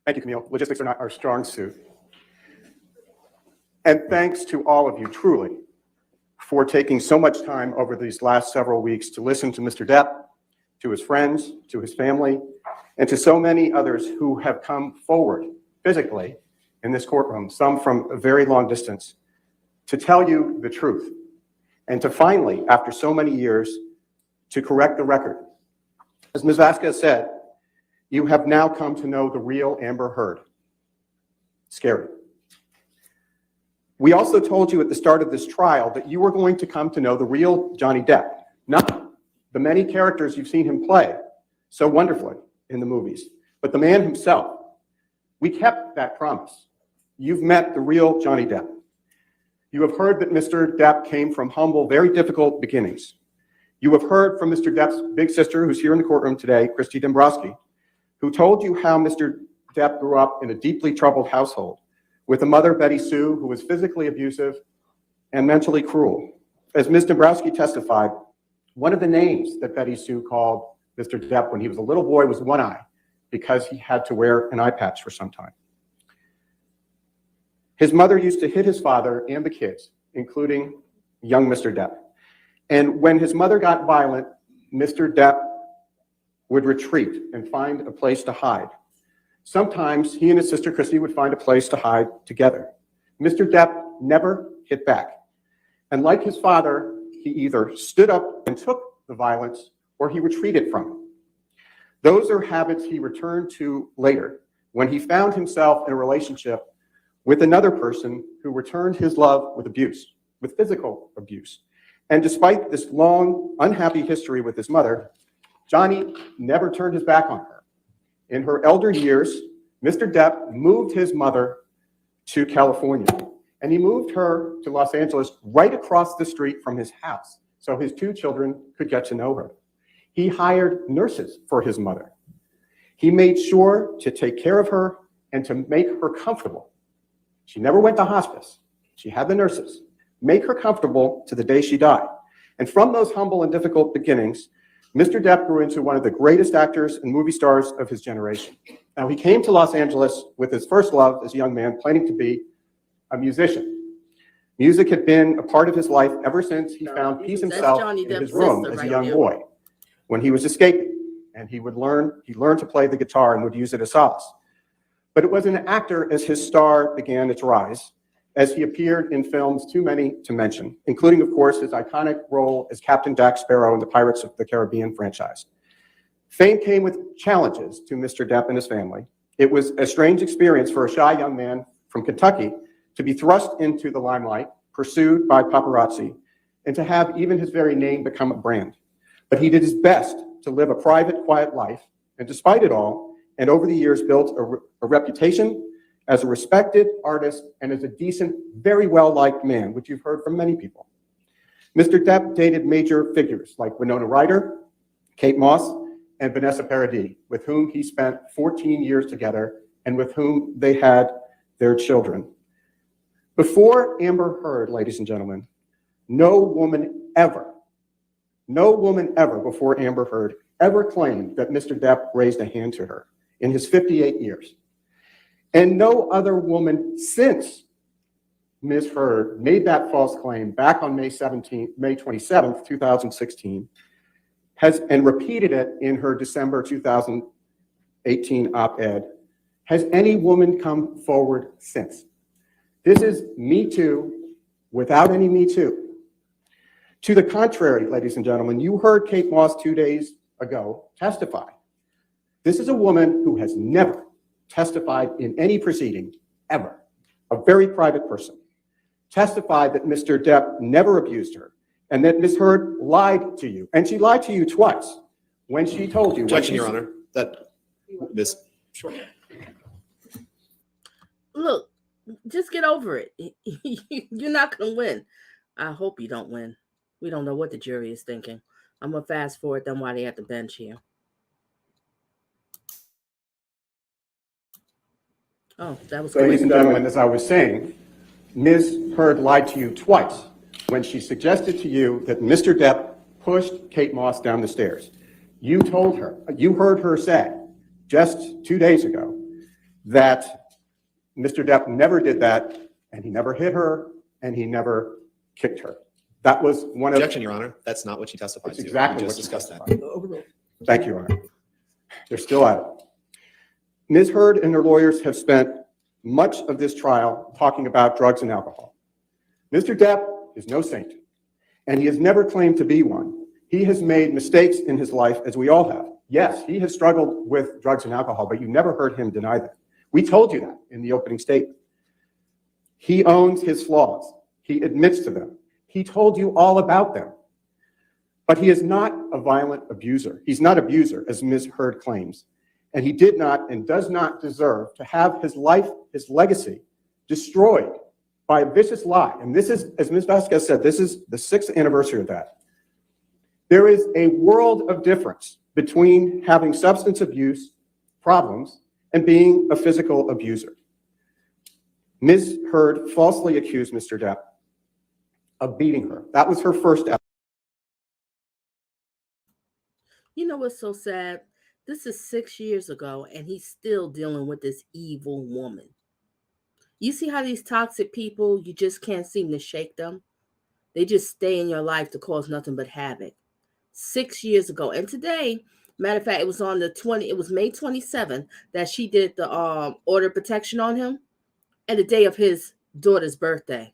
Thank you, Camille. Logistics are not our strong suit. And thanks to all of you, truly, for taking so much time over these last several weeks to listen to Mr. Depp, to his friends, to his family, and to so many others who have come forward physically in this courtroom, some from a very long distance, to tell you the truth, and to finally, after so many years, to correct the record. As Ms. Vasquez said, you have now come to know the real Amber Heard. Scary. We also told you at the start of this trial that you were going to come to know the real Johnny Depp, not the many characters you've seen him play so wonderfully in the movies, but the man himself. We kept that promise. You've met the real Johnny Depp. You have heard that Mr. Depp came from humble, very difficult beginnings. You have heard from Mr. Depp's big sister, who's here in the courtroom today, Christy Dombrowski, who told you how Mr. Depp grew up in a deeply troubled household with a mother, Betty Sue, who was physically abusive and mentally cruel. As Ms. Dombrowski testified, one of the names that Betty Sue called Mr. Depp when he was a little boy was One Eye, because he had to wear an eye patch for some time. His mother used to hit his father and the kids, including young Mr. Depp. And when his mother got violent, Mr. Depp would retreat and find a place to hide. Sometimes he and his sister Christy would find a place to hide together. Mr. Depp never hit back. And like his father, he either stood up and took the violence or he retreated from it. Those are habits he returned to later when he found himself in a relationship with another person who returned his love with abuse, with physical abuse. And despite this long, unhappy history with his mother, Johnny never turned his back on her. In her elder years, Mr. Depp moved his mother to California, and he moved her to Los Angeles right across the street from his house, so his two children could get to know her. He hired nurses for his mother. He made sure to take care of her and to make her comfortable. She never went to hospice. She had the nurses make her comfortable to the day she died. And from those humble and difficult beginnings, Mr. Depp grew into one of the greatest actors and movie stars of his generation. Now, he came to Los Angeles with his first love as a young man, planning to be a musician. Music had been a part of his life ever since he found peace himself in his room as a young boy, when he was escaping, and he learned to play the guitar and would use it as solace. But it was an actor as his star began its rise, as he appeared in films too many to mention, including, of course, his iconic role as Captain Jack Sparrow in the Pirates of the Caribbean franchise. Fame came with challenges to Mr. Depp and his family. It was a strange experience for a shy young man from Kentucky to be thrust into the limelight, pursued by paparazzi, and to have even his very name become a brand. But he did his best to live a private, quiet life, and despite it all, and over the years built a reputation as a respected artist and as a decent, very well-liked man, which you've heard from many people. Mr. Depp dated major figures like Winona Ryder, Kate Moss, and Vanessa Paradis, with whom he spent 14 years together and with whom they had their children. Before Amber Heard, ladies and gentlemen, no woman ever before Amber Heard ever claimed that Mr. Depp raised a hand to her in his 58 years. And no other woman since Ms. Heard made that false claim back on May 27th, 2016, and repeated it in her December 2018 op-ed. Has any woman come forward since? This is Me Too without any Me Too. To the contrary, ladies and gentlemen, you heard Kate Moss 2 days ago testify. This is a woman who has never testified in any proceeding, ever. A very private person. Testified that Mr. Depp never abused her and that Ms. Heard lied to you. And she lied to you twice when she told you. Objection, Your Honor. That this. Sure. Look, just get over it. You're not going to win. I hope you don't win. We don't know what the jury is thinking. I'm going to fast forward them while they at the bench here. Oh, that was Ladies and gentlemen, as I was saying, Ms. Heard lied to you twice when she suggested to you that Mr. Depp pushed Kate Moss down the stairs. You told her, you heard her say just 2 days ago that Mr. Depp never did that, and he never hit her, and he never kicked her. That was one of— Objection, Your Honor. That's not what she testified to. Exactly We what just she discussed that. testified. Thank you, Your Honor. They're still at it. Ms. Heard and her lawyers have spent much of this trial talking about drugs and alcohol. Mr. Depp is no saint, and he has never claimed to be one. He has made mistakes in his life, as we all have. Yes, he has struggled with drugs and alcohol, but you never heard him deny that. We told you that in the opening statement. He owns his flaws. He admits to them. He told you all about them. But he is not a violent abuser. He's not an abuser, as Ms. Heard claims. And he did not and does not deserve to have his life, his legacy, destroyed by a vicious lie. And this is, as Ms. Vasquez said, this is the 6th anniversary of that. There is a world of difference between having substance abuse problems and being a physical abuser. Ms. Heard falsely accused Mr. Depp of beating her. That was her first effort. You know what's so sad? This is 6 years ago, and he's still dealing with this evil woman. You see how these toxic people, you just can't seem to shake them? They just stay in your life to cause nothing but havoc. 6 years ago. And today, matter of fact, it was on it was May 27th that she did the order of protection on him, and the day of his daughter's birthday.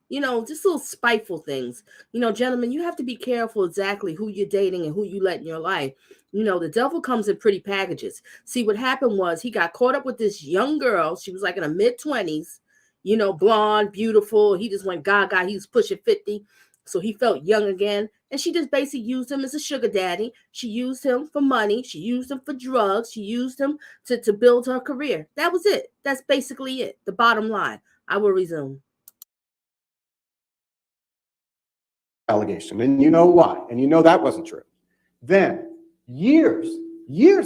You know, just little spiteful things. You know, gentlemen, you have to be careful exactly who you're dating and who you let in your life. You know, the devil comes in pretty packages. See, what happened was he got caught up with this young girl. She was like in her mid-20s, you know, blonde, beautiful. He just went gaga. He was pushing 50. So he felt young again. And she just basically used him as a sugar daddy. She used him for money. She used him for drugs. She used him to build her career. That was it. That's basically it. The bottom line. I will resume. Allegation, and you know why, and you know that wasn't true. Then, years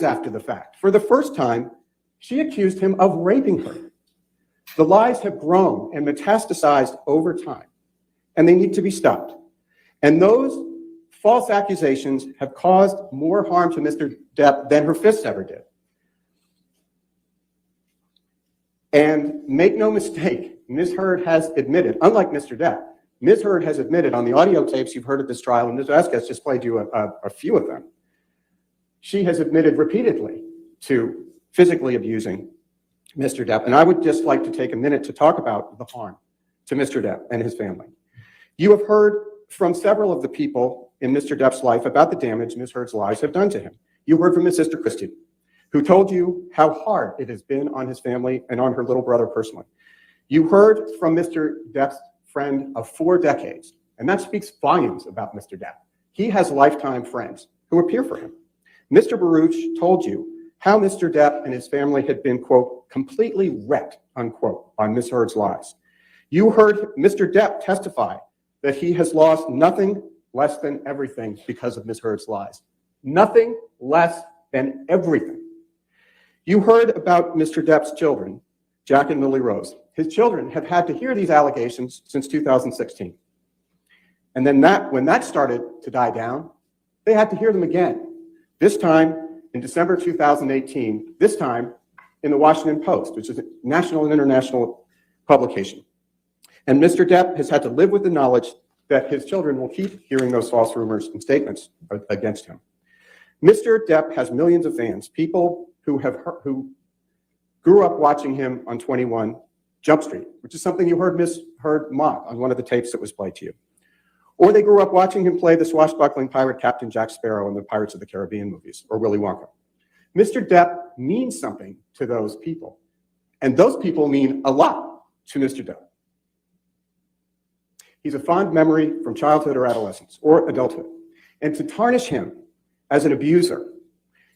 after the fact, for the first time, she accused him of raping her. The lies have grown and metastasized over time, and they need to be stopped. And those false accusations have caused more harm to Mr. Depp than her fists ever did. And make no mistake, Ms. Heard has admitted, unlike Mr. Depp, Ms. Heard has admitted on the audio tapes you've heard at this trial, and Ms. Vasquez just played you a few of them. She has admitted repeatedly to physically abusing Mr. Depp. And I would just like to take a minute to talk about the harm to Mr. Depp and his family. You have heard from several of the people in Mr. Depp's life about the damage Ms. Heard's lies have done to him. You heard from his sister, Christine, who told you how hard it has been on his family and on her little brother personally. You heard from Mr. Depp's friend of 4 decades, and that speaks volumes about Mr. Depp. He has lifetime friends who appear for him. Mr. Baruch told you how Mr. Depp and his family had been, quote, completely wrecked, unquote, by Ms. Heard's lies. You heard Mr. Depp testify that he has lost nothing less than everything because of Ms. Heard's lies. Nothing less than everything. You heard about Mr. Depp's children, Jack and Lily Rose. His children have had to hear these allegations since 2016. And then when that started to die down, they had to hear them again. This time in December 2018, this time in the Washington Post, which is a national and international publication. And Mr. Depp has had to live with the knowledge that his children will keep hearing those false rumors and statements against him. Mr. Depp has millions of fans, people who grew up watching him on 21 Jump Street, which is something you heard Ms. Heard mock on one of the tapes that was played to you. Or they grew up watching him play the swashbuckling pirate Captain Jack Sparrow in the Pirates of the Caribbean movies, or Willy Wonka. Mr. Depp means something to those people, and those people mean a lot to Mr. Depp. He's a fond memory from childhood or adolescence or adulthood, and to tarnish him as an abuser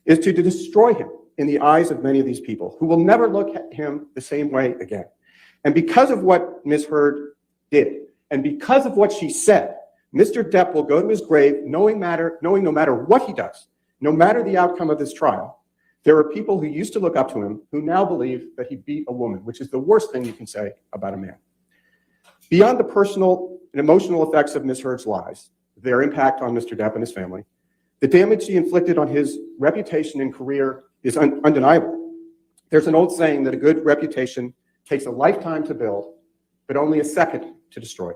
is to destroy him in the eyes of many of these people who will never look at him the same way again. And because of what Ms. Heard did, and because of what she said, Mr. Depp will go to his grave knowing no matter what he does, no matter the outcome of this trial, there are people who used to look up to him who now believe that he beat a woman, which is the worst thing you can say about a man. Beyond the personal and emotional effects of Ms. Heard's lies, their impact on Mr. Depp and his family, the damage she inflicted on his reputation and career is undeniable. There's an old saying that a good reputation takes a lifetime to build, but only a second to destroy.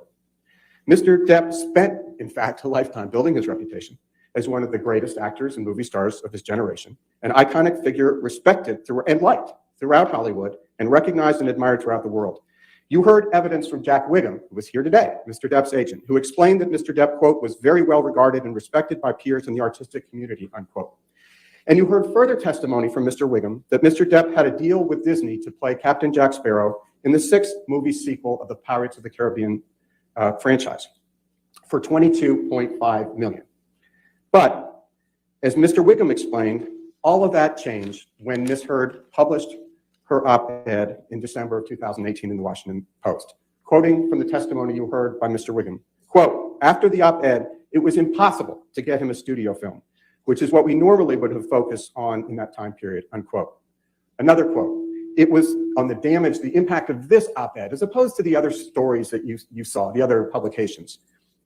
Mr. Depp spent, in fact, a lifetime building his reputation as one of the greatest actors and movie stars of his generation, an iconic figure respected and liked throughout Hollywood and recognized and admired throughout the world. You heard evidence from Jack Wiggum, who was here today, Mr. Depp's agent, who explained that Mr. Depp, quote, was very well regarded and respected by peers in the artistic community, unquote. And you heard further testimony from Mr. Wiggum that Mr. Depp had a deal with Disney to play Captain Jack Sparrow in the 6th movie sequel of the Pirates of the Caribbean franchise for $22.5 million. But as Mr. Wiggum explained, all of that changed when Ms. Heard published her op-ed in December of 2018 in the Washington Post. Quoting from the testimony you heard by Mr. Wiggum, quote, after the op-ed, it was impossible to get him a studio film, which is what we normally would have focused on in that time period, unquote. Another quote, it was on the damage, the impact of this op-ed, as opposed to the other stories that you saw, the other publications.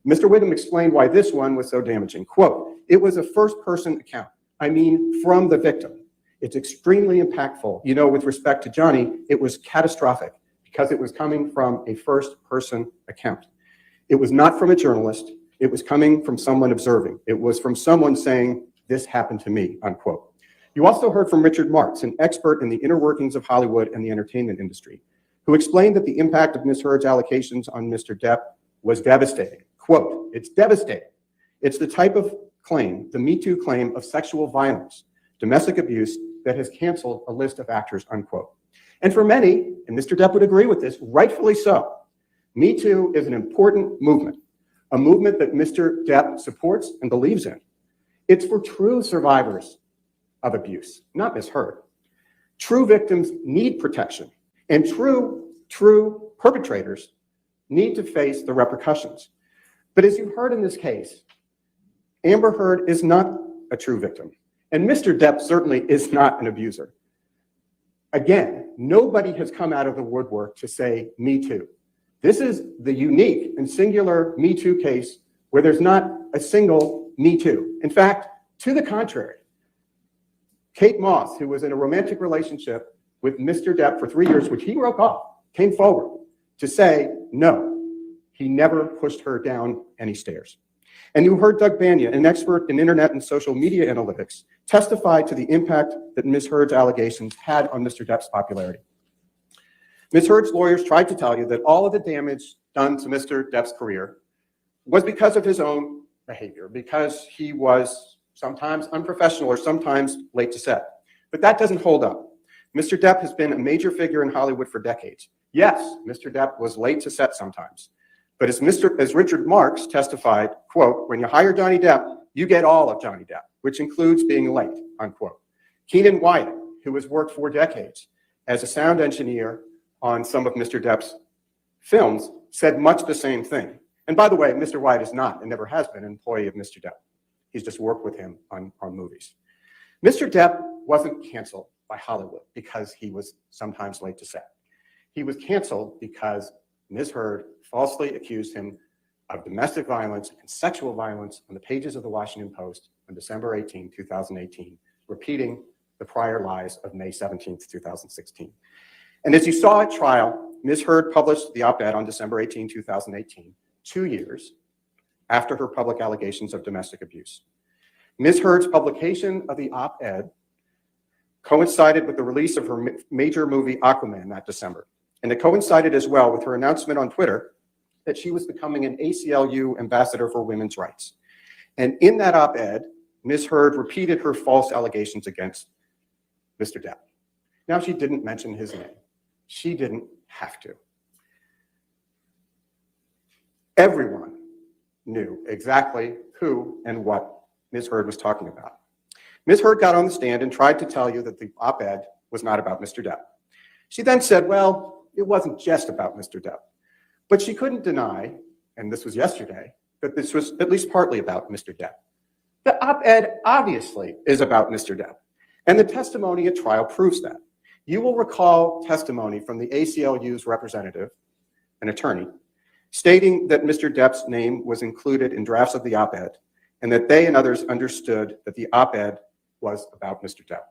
Mr. Wiggum explained why this one was so damaging. Quote, it was a first-person account. I mean, from the victim. It's extremely impactful. You know, with respect to Johnny, it was catastrophic because it was coming from a first-person account. It was not from a journalist. It was coming from someone observing. It was from someone saying, this happened to me, unquote. You also heard from Richard Marks, an expert in the inner workings of Hollywood and the entertainment industry, who explained that the impact of Ms. Heard's allegations on Mr. Depp was devastating. Quote, it's devastating. It's the type of claim, the Me Too claim of sexual violence, domestic abuse that has canceled a list of actors, unquote. And for many, and Mr. Depp would agree with this, rightfully so, Me Too is an important movement, a movement that Mr. Depp supports and believes in. It's for true survivors of abuse, not Ms. Heard. True victims need protection, and true perpetrators need to face the repercussions. But as you heard in this case, Amber Heard is not a true victim, and Mr. Depp certainly is not an abuser. Again, nobody has come out of the woodwork to say Me Too. This is the unique and singular Me Too case where there's not a single Me Too. In fact, to the contrary, Kate Moss, who was in a romantic relationship with Mr. Depp for 3 years, which he broke off, came forward to say, no, he never pushed her down any stairs. And you heard Doug Banya, an expert in internet and social media analytics, testify to the impact that Ms. Heard's allegations had on Mr. Depp's popularity. Ms. Heard's lawyers tried to tell you that all of the damage done to Mr. Depp's career was because of his own behavior, because he was sometimes unprofessional or sometimes late to set. But that doesn't hold up. Mr. Depp has been a major figure in Hollywood for decades. Yes, Mr. Depp was late to set sometimes. But as Richard Marks testified, quote, when you hire Johnny Depp, you get all of Johnny Depp, which includes being late, unquote. Keenan Wyatt, who has worked for decades as a sound engineer on some of Mr. Depp's films, said much the same thing. And by the way, Mr. Wyatt is not and never has been an employee of Mr. Depp. He's just worked with him on movies. Mr. Depp wasn't canceled by Hollywood because he was sometimes late to set. He was canceled because Ms. Heard falsely accused him of domestic violence and sexual violence on the pages of the Washington Post on December 18, 2018, repeating the prior lies of May 17, 2016. And as you saw at trial, Ms. Heard published the op-ed on December 18, 2018, 2 years after her public allegations of domestic abuse. Ms. Heard's publication of the op-ed coincided with the release of her major movie Aquaman that December. And it coincided as well with her announcement on Twitter that she was becoming an ACLU ambassador for women's rights. And in that op-ed, Ms. Heard repeated her false allegations against Mr. Depp. Now, she didn't mention his name. She didn't have to. Everyone knew exactly who and what Ms. Heard was talking about. Ms. Heard got on the stand and tried to tell you that the op-ed was not about Mr. Depp. She then said, well, it wasn't just about Mr. Depp. But she couldn't deny, and this was yesterday, that this was at least partly about Mr. Depp. The op-ed obviously is about Mr. Depp, and the testimony at trial proves that. You will recall testimony from the ACLU's representative, an attorney, stating that Mr. Depp's name was included in drafts of the op-ed, and that they and others understood that the op-ed was about Mr. Depp.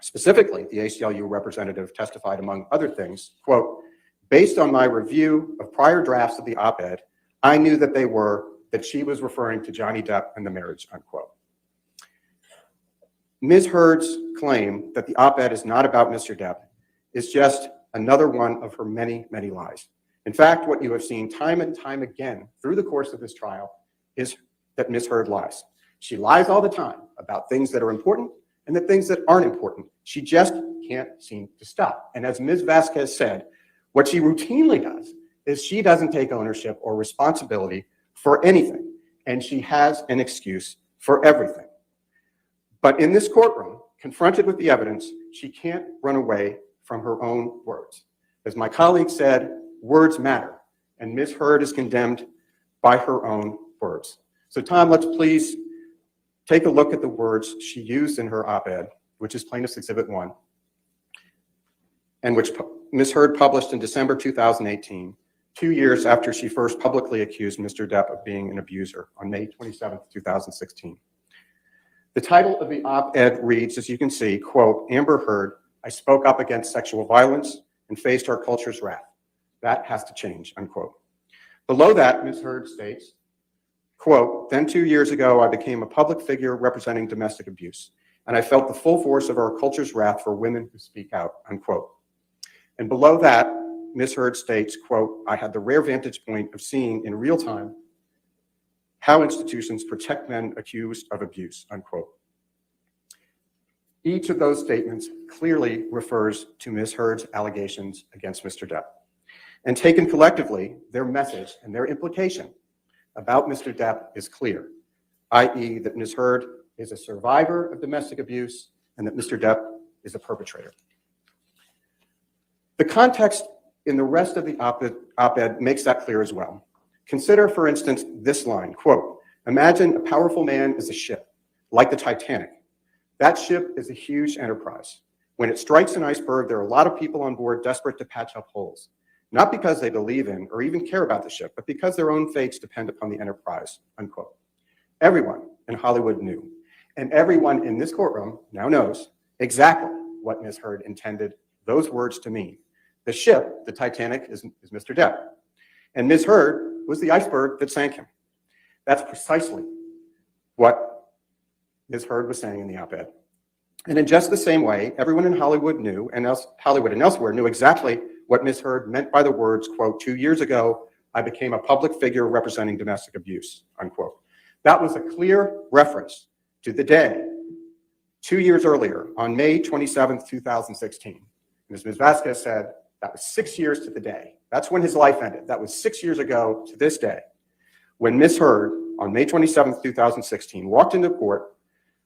Specifically, the ACLU representative testified, among other things, quote, based on my review of prior drafts of the op-ed, I knew that she was referring to Johnny Depp and the marriage, unquote. Ms. Heard's claim that the op-ed is not about Mr. Depp is just another one of her many, many lies. In fact, what you have seen time and time again through the course of this trial is that Ms. Heard lies. She lies all the time about things that are important and the things that aren't important. She just can't seem to stop. And as Ms. Vasquez said, what she routinely does is she doesn't take ownership or responsibility for anything, and she has an excuse for everything. But in this courtroom, confronted with the evidence, she can't run away from her own words. As my colleague said, words matter, and Ms. Heard is condemned by her own words. So Tom, let's please take a look at the words she used in her op-ed, which is Plaintiff's Exhibit 1, and which Ms. Heard published in December 2018, 2 years after she first publicly accused Mr. Depp of being an abuser on May 27, 2016. The title of the op-ed reads, as you can see, quote, Amber Heard, I spoke up against sexual violence and faced our culture's wrath. That has to change, unquote. Below that, Ms. Heard states, quote, then 2 years ago, I became a public figure representing domestic abuse, and I felt the full force of our culture's wrath for women who speak out, unquote. And below that, Ms. Heard states, quote, I had the rare vantage point of seeing in real time how institutions protect men accused of abuse, unquote. Each of those statements clearly refers to Ms. Heard's allegations against Mr. Depp. And taken collectively, their message and their implication about Mr. Depp is clear, i.e. that Ms. Heard is a survivor of domestic abuse and that Mr. Depp is a perpetrator. The context in the rest of the op-ed makes that clear as well. Consider, for instance, this line, quote, imagine a powerful man is a ship, like the Titanic. That ship is a huge enterprise. When it strikes an iceberg, there are a lot of people on board desperate to patch up holes, not because they believe in or even care about the ship, but because their own fates depend upon the enterprise, unquote. Everyone in Hollywood knew, and everyone in this courtroom now knows exactly what Ms. Heard intended those words to mean. The ship, the Titanic, is Mr. Depp, and Ms. Heard was the iceberg that sank him. That's precisely what Ms. Heard was saying in the op-ed. And in just the same way, everyone in Hollywood knew, and Hollywood and elsewhere knew exactly what Ms. Heard meant by the words, quote, 2 years ago, I became a public figure representing domestic abuse, unquote. That was a clear reference to the day 2 years earlier, on May 27th, 2016. And as Ms. Vasquez said, that was 6 years to the day. That's when his life ended. That was 6 years ago to this day, when Ms. Heard, on May 27th, 2016, walked into court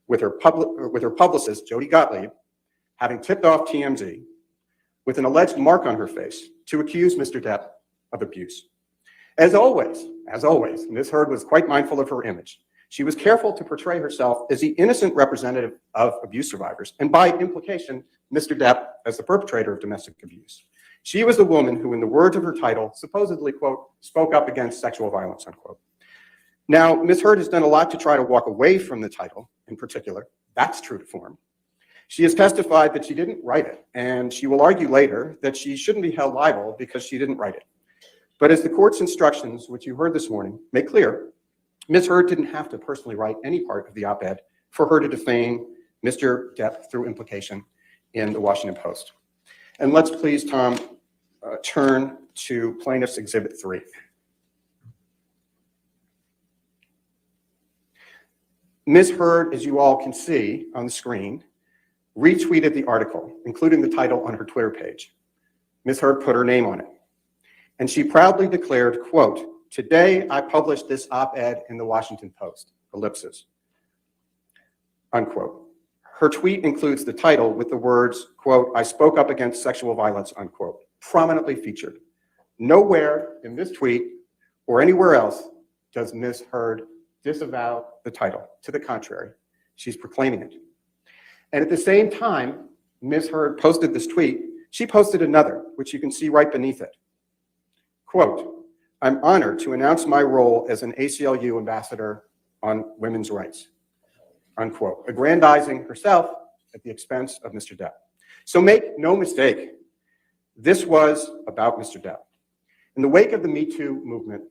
with her publicist, Jody Gottlieb, having tipped off TMZ, with an alleged mark on her face to accuse Mr. Depp of abuse. As always, Ms. Heard was quite mindful of her image. She was careful to portray herself as the innocent representative of abuse survivors, and by implication, Mr. Depp as the perpetrator of domestic abuse. She was the woman who, in the words of her title, supposedly, quote, spoke up against sexual violence, unquote. Now, Ms. Heard has done a lot to try to walk away from the title in particular. That's true to form. She has testified that she didn't write it, and she will argue later that she shouldn't be held liable because she didn't write it. But as the court's instructions, which you heard this morning, make clear, Ms. Heard didn't have to personally write any part of the op-ed for her to defame Mr. Depp through implication in the Washington Post. And let's please, Tom, turn to Plaintiff's Exhibit 3. Ms. Heard, as you all can see on the screen, retweeted the article, including the title on her Twitter page. Ms. Heard put her name on it. And she proudly declared, quote, "Today I published this op-ed in the Washington Post, ellipses," unquote. Her tweet includes the title with the words, quote, "I spoke up against sexual violence," unquote, prominently featured. Nowhere in this tweet or anywhere else does Ms. Heard disavow the title. To the contrary, she's proclaiming it. And at the same time, Ms. Heard posted this tweet, she posted another, which you can see right beneath it. Quote, "I'm honored to announce my role as an ACLU ambassador on women's rights," unquote, aggrandizing herself at the expense of Mr. Depp. So make no mistake, this was about Mr. Depp. In the wake of the Me Too movement,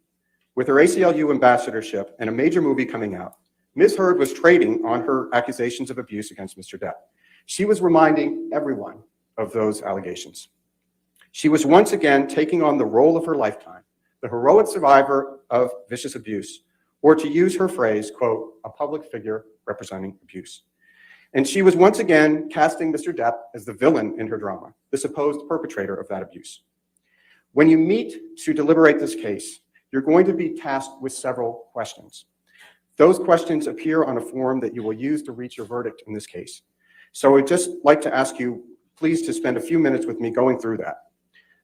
with her ACLU ambassadorship and a major movie coming out, Ms. Heard was trading on her accusations of abuse against Mr. Depp. She was reminding everyone of those allegations. She was once again taking on the role of her lifetime, the heroic survivor of vicious abuse, or to use her phrase, quote, "a public figure representing abuse." And she was once again casting Mr. Depp as the villain in her drama, the supposed perpetrator of that abuse. When you meet to deliberate this case, you're going to be tasked with several questions. Those questions appear on a form that you will use to reach your verdict in this case. So I'd just like to ask you, please, to spend a few minutes with me going through that.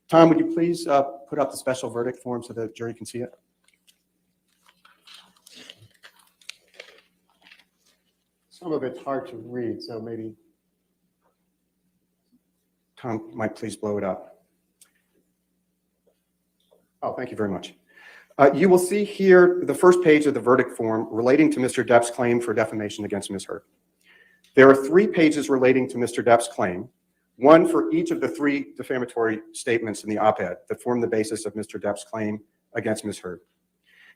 Tom, would you please put up the special verdict form so the jury can see it? Some of it's hard to read, so maybe Tom might please blow it up. Oh, thank you very much. You will see here the first page of the verdict form relating to Mr. Depp's claim for defamation against Ms. Heard. There are 3 pages relating to Mr. Depp's claim, one for each of the 3 defamatory statements in the op-ed that form the basis of Mr. Depp's claim against Ms. Heard.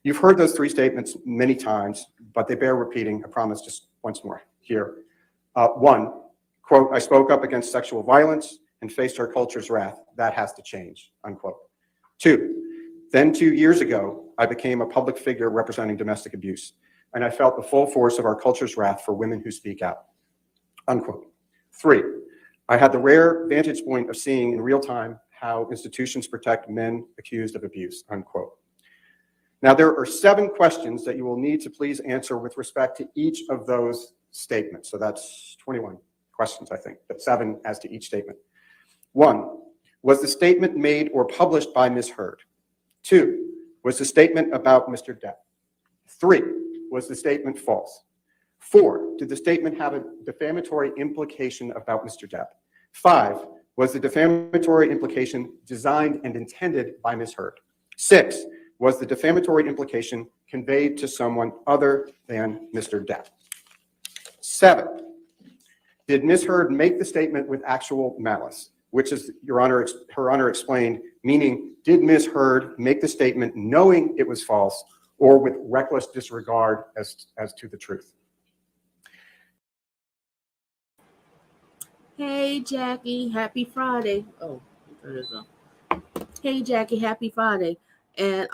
You've heard those 3 statements many times, but they bear repeating. I promise, just once more here. 1, quote, "I spoke up against sexual violence and faced our culture's wrath. That has to change," unquote. 2, "Then 2 years ago, I became a public figure representing domestic abuse, and I felt the full force of our culture's wrath for women who speak out," unquote. 3, "I had the rare vantage point of seeing in real time how institutions protect men accused of abuse," unquote. Now, there are 7 questions that you will need to please answer with respect to each of those statements. So that's 21 questions, I think, but 7 as to each statement. 1, was the statement made or published by Ms. Heard? 2, was the statement about Mr. Depp? 3, was the statement false? 4, did the statement have a defamatory implication about Mr. Depp? 5, was the defamatory implication designed and intended by Ms. Heard? 6, was the defamatory implication conveyed to someone other than Mr. Depp? 7, did Ms. Heard make the statement with actual malice, which is, Your Honor, Her Honor explained, meaning did Ms. Heard make the statement knowing it was false or with reckless disregard as to the truth? Hey, Jackie, happy Friday. Oh, there it is. Hey, Jackie, happy Friday. And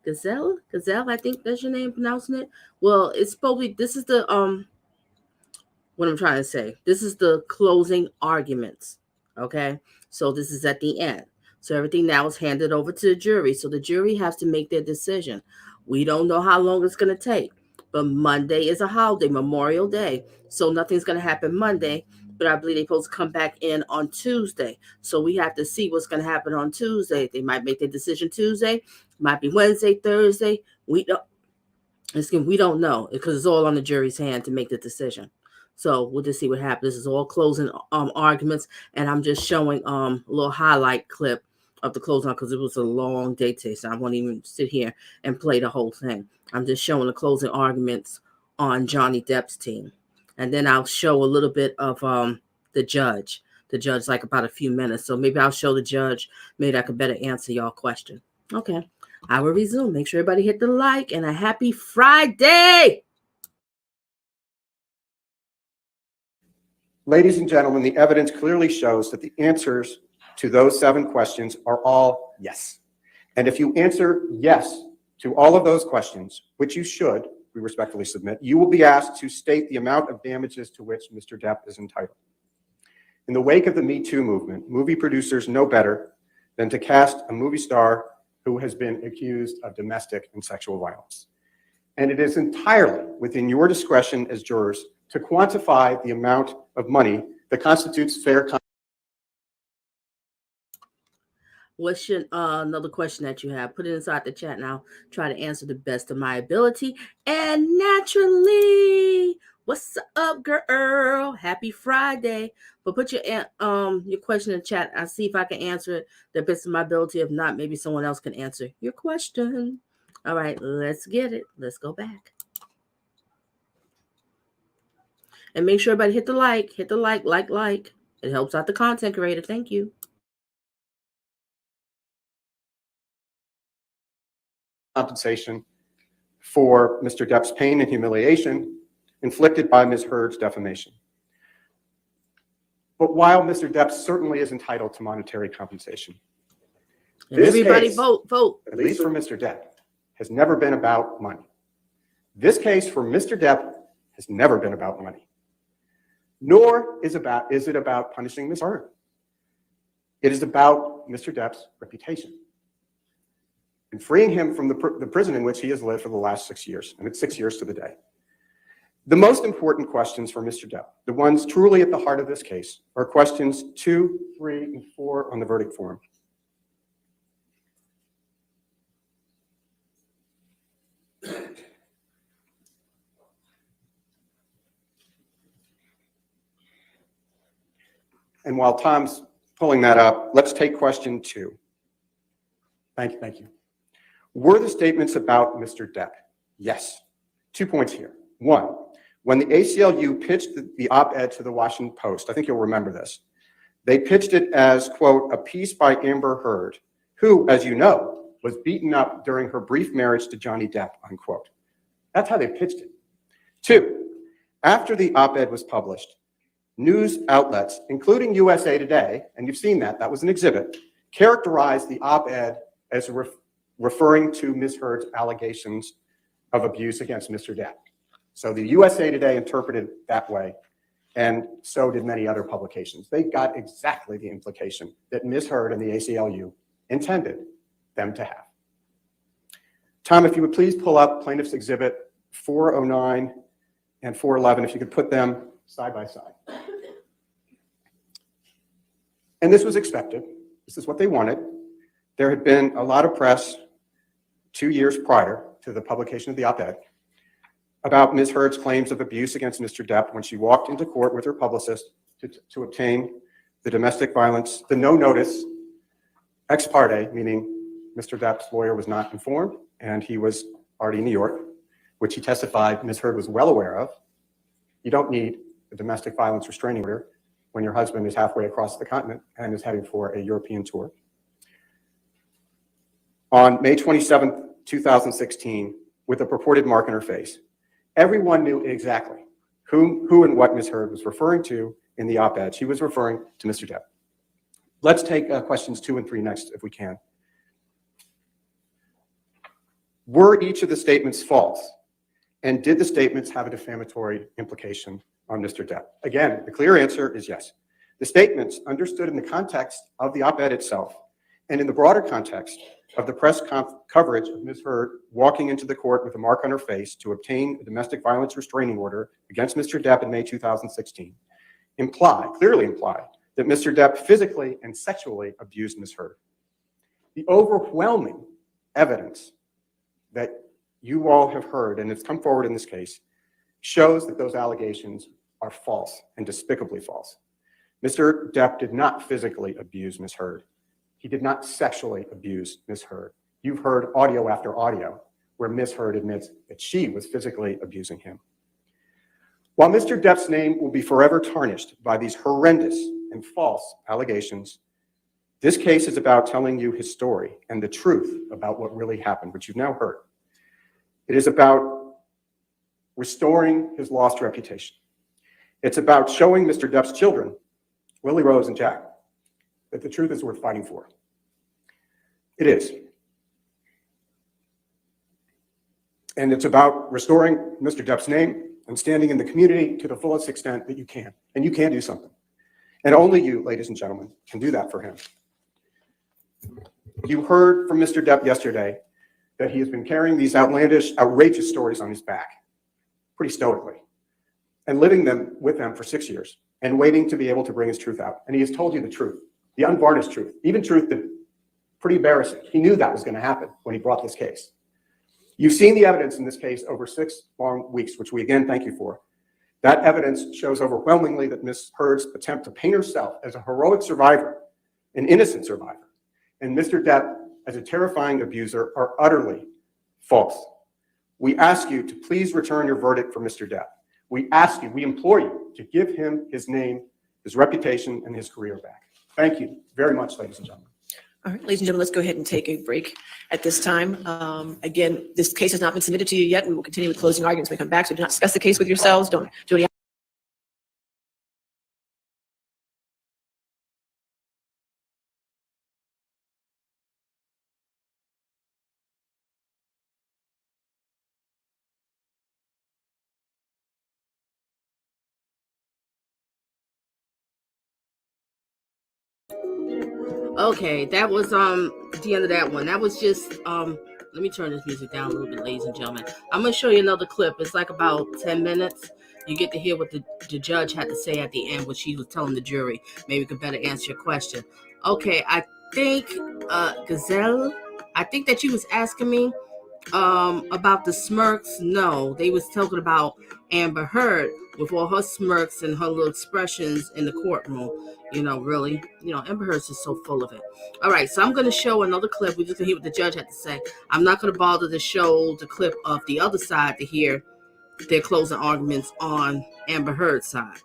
Gazelle, I think that's your name, pronouncing it. Well, it's probably, this is the what I'm trying to say. This is the closing arguments. Okay, so this is at the end. So everything now is handed over to the jury. So the jury has to make their decision. We don't know how long it's going to take, but Monday is a holiday, Memorial Day. So nothing's going to happen Monday, but I believe they're supposed to come back in on Tuesday. So we have to see what's going to happen on Tuesday. They might make their decision Tuesday, might be Wednesday, Thursday. We don't know because it's all on the jury's hand to make the decision. So we'll just see what happens. This is all closing arguments, and I'm just showing a little highlight clip of the closing because it was a long day today, so I won't even sit here and play the whole thing. I'm just showing the closing arguments on Johnny Depp's team, and then I'll show a little bit of the judge. The judge, like about a few minutes, so maybe I'll show the judge. Maybe I could better answer y'all question. Okay, I will resume. Make sure everybody hit the like and a happy Friday. Ladies and gentlemen, the evidence clearly shows that the answers to those 7 questions are all yes. And if you answer yes to all of those questions, which you should, we respectfully submit, you will be asked to state the amount of damages to which Mr. Depp is entitled. In the wake of the Me Too movement, movie producers know better than to cast a movie star who has been accused of domestic and sexual violence. And it is entirely within your discretion as jurors to quantify the amount of money that constitutes fair. What's your another question that you have? Put it inside the chat now. Try to answer the best of my ability. And naturally, what's up, girl? Happy Friday. But put your question in the chat. I'll see if I can answer it the best of my ability. If not, maybe someone else can answer your question. All right, let's get it. Let's go back. And make sure everybody hit the like. Hit the like. It helps out the content creator. Thank you. Compensation for Mr. Depp's pain and humiliation inflicted by Ms. Heard's defamation. But while Mr. Depp certainly is entitled to monetary compensation, Everybody vote. At least for Mr. Depp, has never been about money. This case for Mr. Depp has never been about money. Nor is it about punishing Ms. Heard. It is about Mr. Depp's reputation and freeing him from the prison in which he has lived for the last 6 years, and it's 6 years to the day. The most important questions for Mr. Depp, the ones truly at the heart of this case, are questions 2, 3, and 4 on the verdict form. And while Tom's pulling that up, let's take question 2. Thank you. Were the statements about Mr. Depp? Yes. 2 points here. 1, when the ACLU pitched the op-ed to the Washington Post, I think you'll remember this, they pitched it as, quote, a piece by Amber Heard, who, as you know, was beaten up during her brief marriage to Johnny Depp, unquote. That's how they pitched it. 2, after the op-ed was published, news outlets, including USA Today, and you've seen that was an exhibit, characterized the op-ed as referring to Ms. Heard's allegations of abuse against Mr. Depp. So the USA Today interpreted it that way, and so did many other publications. They got exactly the implication that Ms. Heard and the ACLU intended them to have. Tom, if you would please pull up Plaintiff's Exhibit 409 and 411, if you could put them side by side. And this was expected. This is what they wanted. There had been a lot of press 2 years prior to the publication of the op-ed about Ms. Heard's claims of abuse against Mr. Depp when she walked into court with her publicist to obtain the domestic violence, the no-notice ex parte, meaning Mr. Depp's lawyer was not informed and he was already in New York, which he testified Ms. Heard was well aware of. You don't need a domestic violence restraining order when your husband is halfway across the continent and is heading for a European tour. On May 27th, 2016, with a purported mark on her face, everyone knew exactly who and what Ms. Heard was referring to in the op-ed. She was referring to Mr. Depp. Let's take questions 2 and 3 next, if we can. Were each of the statements false? And did the statements have a defamatory implication on Mr. Depp? Again, the clear answer is yes. The statements, understood in the context of the op-ed itself and in the broader context of the press coverage of Ms. Heard walking into the court with a mark on her face to obtain a domestic violence restraining order against Mr. Depp in May 2016, clearly imply that Mr. Depp physically and sexually abused Ms. Heard. The overwhelming evidence that you all have heard, and it's come forward in this case, shows that those allegations are false and despicably false. Mr. Depp did not physically abuse Ms. Heard. He did not sexually abuse Ms. Heard. You've heard audio after audio where Ms. Heard admits that she was physically abusing him. While Mr. Depp's name will be forever tarnished by these horrendous and false allegations, this case is about telling you his story and the truth about what really happened, which you've now heard. It is about restoring his lost reputation. It's about showing Mr. Depp's children, Lily Rose and Jack, that the truth is worth fighting for. It is. And it's about restoring Mr. Depp's name and standing in the community to the fullest extent that you can. And you can do something. And only you, ladies and gentlemen, can do that for him. You heard from Mr. Depp yesterday that he has been carrying these outlandish, outrageous stories on his back, pretty stoically, and living with them for 6 years, and waiting to be able to bring his truth out. And he has told you the truth, the unvarnished truth, even truth that pretty embarrassing. He knew that was going to happen when he brought this case. You've seen the evidence in this case over 6 long weeks, which we again thank you for. That evidence shows overwhelmingly that Ms. Heard's attempt to paint herself as a heroic survivor, an innocent survivor, and Mr. Depp as a terrifying abuser are utterly false. We ask you to please return your verdict for Mr. Depp. We ask you, we implore you to give him his name, his reputation, and his career back. Thank you very much, ladies and gentlemen. All right, ladies and gentlemen, let's go ahead and take a break at this time. Again, this case has not been submitted to you yet. We will continue with closing arguments when we come back. So do not discuss the case with yourselves. Don't do any. Okay, that was the end of that one. That was just let me turn this music down a little bit, ladies and gentlemen. I'm gonna show you another clip. It's like about 10 minutes. You get to hear what the judge had to say at the end, what she was telling the jury. Maybe we could better answer your question. Okay, I think Gazelle, I think that you was asking me about the smirks. No, they was talking about Amber Heard with all her smirks and her little expressions in the courtroom. You know, really, Amber Heard's just so full of it. All right, so I'm going to show another clip. We're just going to hear what the judge had to say. I'm not going to bother to show the clip of the other side to hear their closing arguments on Amber Heard's side.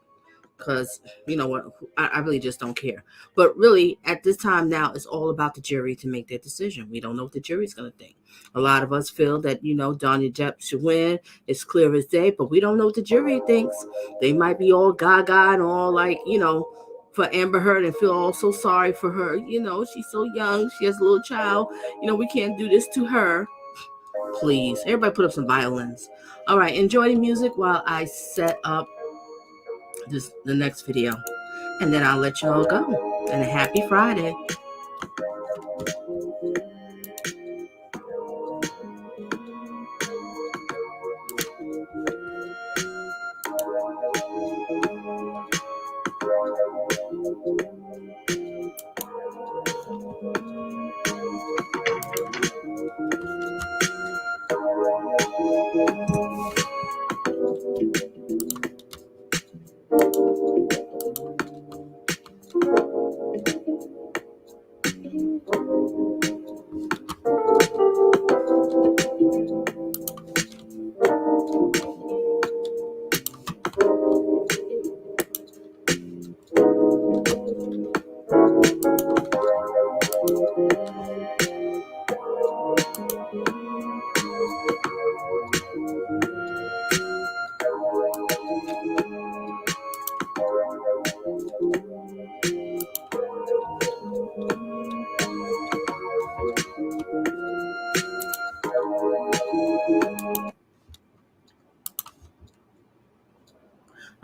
Because, you know what, I really just don't care. But really, at this time now, it's all about the jury to make their decision. We don't know what the jury's going to think. A lot of us feel that, Donna Depp should win. It's clear as day, but we don't know what the jury thinks. They might be all gaga and all like, for Amber Heard and feel all so sorry for her. She's so young. She has a little child. We can't do this to her. Please, everybody put up some violins. All right, enjoy the music while I set up the next video, and then I'll let you all go. And a happy Friday.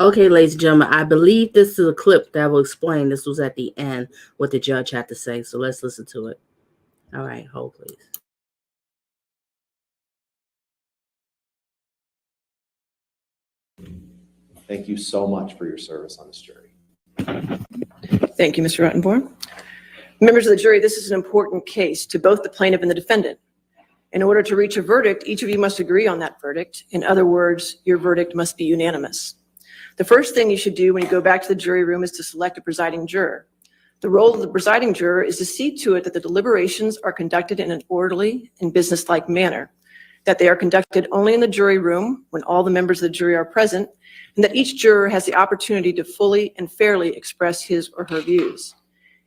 Okay, ladies and gentlemen, I believe this is a clip that will explain. This was at the end, what the judge had to say. So let's listen to it. All right, hold please. Thank you so much for your service on this jury. Thank you, Mr. Rottenborn. Members of the jury, this is an important case to both the plaintiff and the defendant. In order to reach a verdict, each of you must agree on that verdict. In other words, your verdict must be unanimous. The first thing you should do when you go back to the jury room is to select a presiding juror. The role of the presiding juror is to see to it that the deliberations are conducted in an orderly and businesslike manner, that they are conducted only in the jury room when all the members of the jury are present, and that each juror has the opportunity to fully and fairly express his or her views.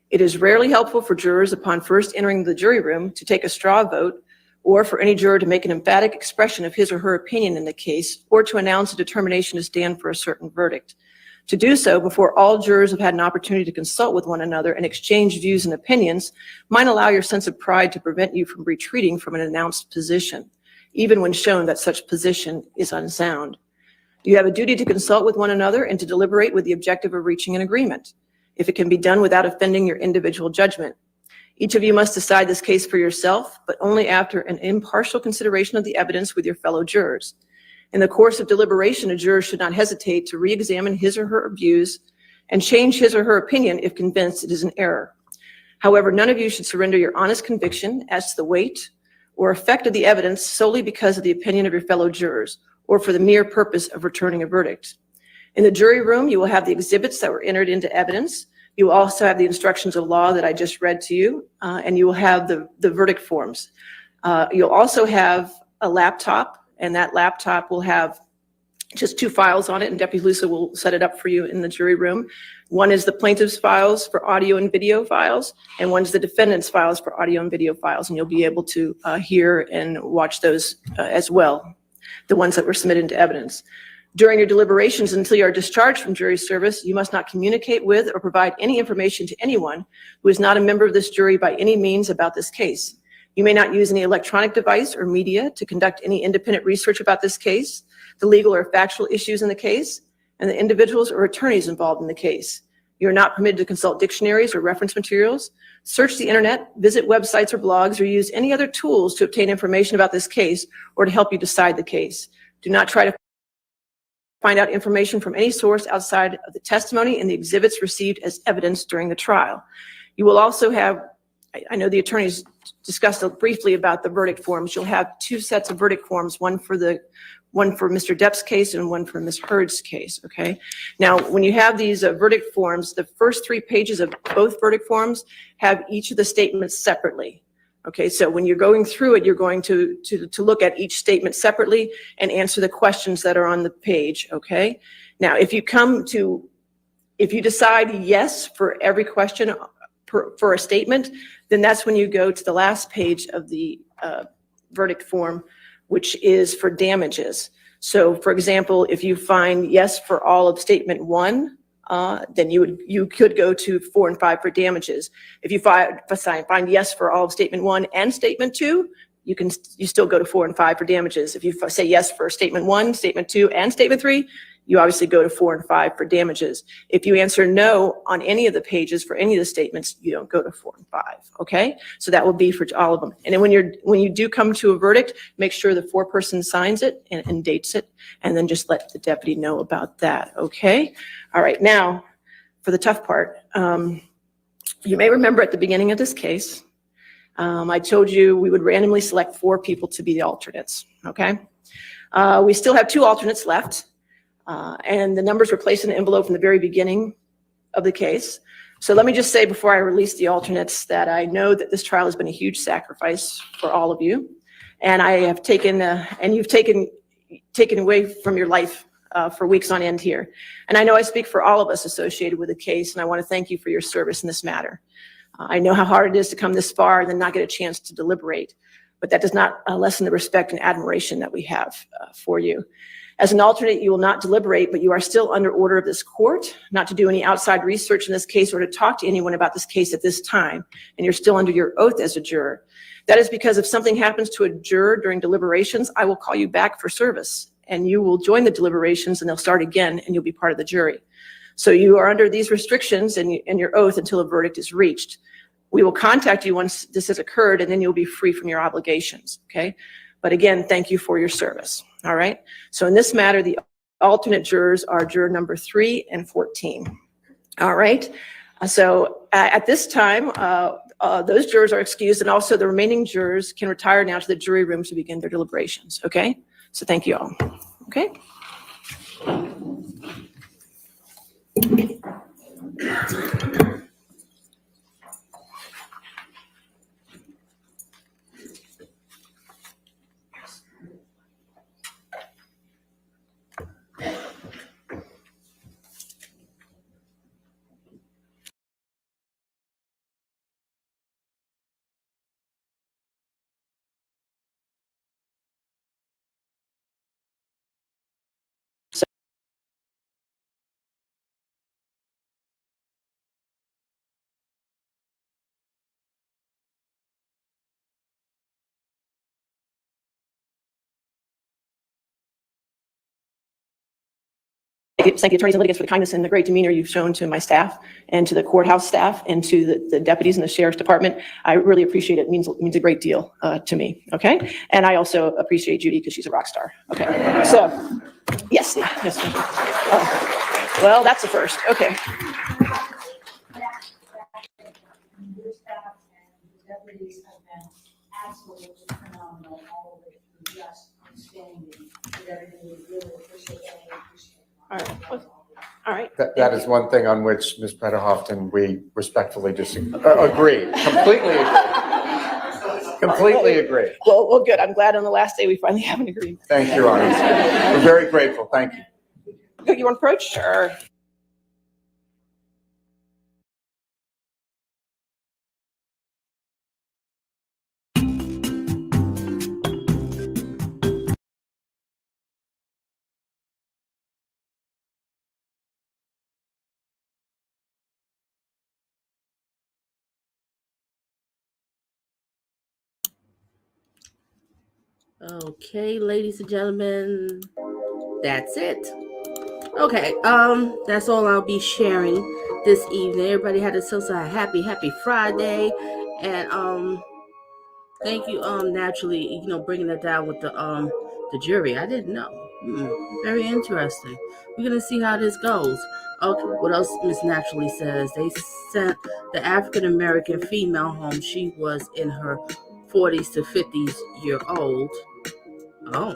It is rarely helpful for jurors upon first entering the jury room to take a straw vote, or for any juror to make an emphatic expression of his or her opinion in the case, or to announce a determination to stand for a certain verdict. To do so before all jurors have had an opportunity to consult with one another and exchange views and opinions might allow your sense of pride to prevent you from retreating from an announced position. even when shown that such position is unsound. You have a duty to consult with one another and to deliberate with the objective of reaching an agreement, if it can be done without offending your individual judgment. Each of you must decide this case for yourself, but only after an impartial consideration of the evidence with your fellow jurors. In the course of deliberation, a juror should not hesitate to re-examine his or her views and change his or her opinion if convinced it is an error. However, none of you should surrender your honest conviction as to the weight or effect of the evidence solely because of the opinion of your fellow jurors, or for the mere purpose of returning a verdict. In the jury room, you will have the exhibits that were entered into evidence. You will also have the instructions of law that I just read to you, and you will have the verdict forms. You'll also have a laptop, and that laptop will have just 2 files on it, and Deputy Lusa will set it up for you in the jury room. One is the plaintiff's files for audio and video files, and one's the defendant's files for audio and video files, and you'll be able to hear and watch those as well, the ones that were submitted into evidence. During your deliberations until you are discharged from jury service, you must not communicate with or provide any information to anyone who is not a member of this jury by any means about this case. You may not use any electronic device or media to conduct any independent research about this case, the legal or factual issues in the case, and the individuals or attorneys involved in the case. You are not permitted to consult dictionaries or reference materials, search the internet, visit websites or blogs, or use any other tools to obtain information about this case or to help you decide the case. Do not try to find out information from any source outside of the testimony and the exhibits received as evidence during the trial. You will also have, I know the attorneys discussed briefly about the verdict forms. You'll have 2 sets of verdict forms, one for Mr. Depp's case and one for Ms. Heard's case, okay? Now, when you have these verdict forms, the first 3 pages of both verdict forms have each of the statements separately. Okay, so when you're going through it, you're going to look at each statement separately and answer the questions that are on the page, okay? Now, if you decide yes for every question for a statement, then that's when you go to the last page of the verdict form, which is for damages. So, for example, if you find yes for all of statement 1, then you could go to 4 and 5 for damages. If you find yes for all of statement 1 and statement 2, you still go to 4 and 5 for damages. If you say yes for statement 1, statement 2, and statement 3, you obviously go to 4 and 5 for damages. If you answer no on any of the pages for any of the statements, you don't go to 4 and 5, okay? So that will be for all of them. And then when you do come to a verdict, make sure the foreperson signs it and dates it, and then just let the deputy know about that, okay? All right, now, for the tough part, you may remember at the beginning of this case, I told you we would randomly select 4 people to be the alternates, okay? We still have 2 alternates left. And the numbers were placed in the envelope from the very beginning of the case. So let me just say before I release the alternates that I know that this trial has been a huge sacrifice for all of you. And I have taken, and you've taken away from your life for weeks on end here. And I know I speak for all of us associated with the case, and I want to thank you for your service in this matter. I know how hard it is to come this far and then not get a chance to deliberate, but that does not lessen the respect and admiration that we have for you. As an alternate, you will not deliberate, but you are still under order of this court not to do any outside research in this case or to talk to anyone about this case at this time, and you're still under your oath as a juror. That is because if something happens to a juror during deliberations, I will call you back for service, and you will join the deliberations, and they'll start again, and you'll be part of the jury. So you are under these restrictions and your oath until a verdict is reached. We will contact you once this has occurred, and then you'll be free from your obligations, okay? But again, thank you for your service, all right? So in this matter, the alternate jurors are juror number 3 and 14, all right? So at this time, those jurors are excused, and also the remaining jurors can retire now to the jury room to begin their deliberations, okay? So thank you all, okay? Thank the attorneys and litigants for the kindness and the great demeanor you've shown to my staff and to the courthouse staff and to the deputies in the sheriff's department. I really appreciate it. It means a great deal to me. Okay. And I also appreciate Judy because she's a rock star. Okay. So yes. Well, that's the first. Okay. Your staff and the deputies have been absolutely phenomenal all the way through, just outstanding with everything. We really appreciate it. All right. All right. That is one thing on which Ms. Prederhoft and we respectfully agree. Completely agree. Completely agree. Well, good. I'm glad on the last day we finally have an agreement. Thank you, Your Honor. We're very grateful. Thank you. Good. You want to approach? Sure. Okay, ladies and gentlemen, that's it. Okay, that's all I'll be sharing this evening. Everybody had themselves a happy Friday, and thank you, naturally, bringing it down with the jury. I didn't know. Very interesting. We're gonna see how this goes. Okay, what else Miss Naturally says? They sent the African American female home. She was in her 40s to 50s year old. Oh,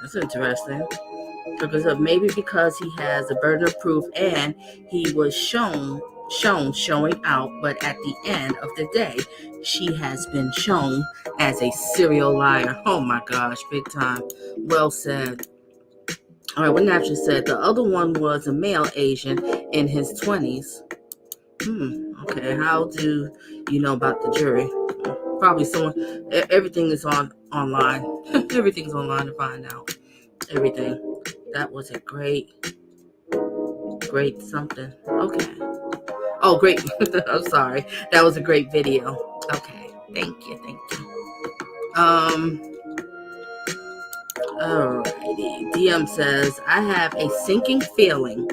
that's interesting. Because maybe because he has a burden of proof and he was showing out, but at the end of the day, she has been shown as a serial liar. Oh my gosh, big time. Well said. All right, what Naturally said, the other one was a male Asian in his 20s. Okay, how do you know about the jury? Probably someone, everything is online. Everything's online to find out. Everything. That was a great something. Okay. Oh, great. I'm sorry. That was a great video. Okay. Thank you. Alrighty. DM says, I have a sinking feeling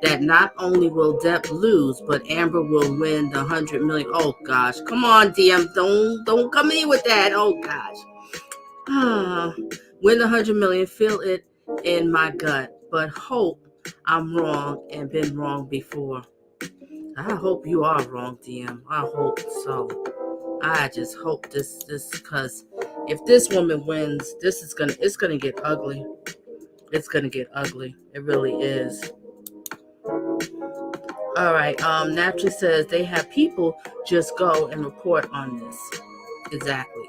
that not only will Depp lose, but Amber will win the 100 million. Oh gosh. Come on, DM. Don't come in with that. Oh gosh. Win the 100 million. Feel it in my gut, but hope I'm wrong and been wrong before. I hope you are wrong, DM. I hope so. I just hope this because if this woman wins, it's gonna get ugly. It's gonna get ugly. It really is. All right. Naturally says they have people just go and report on this. Exactly.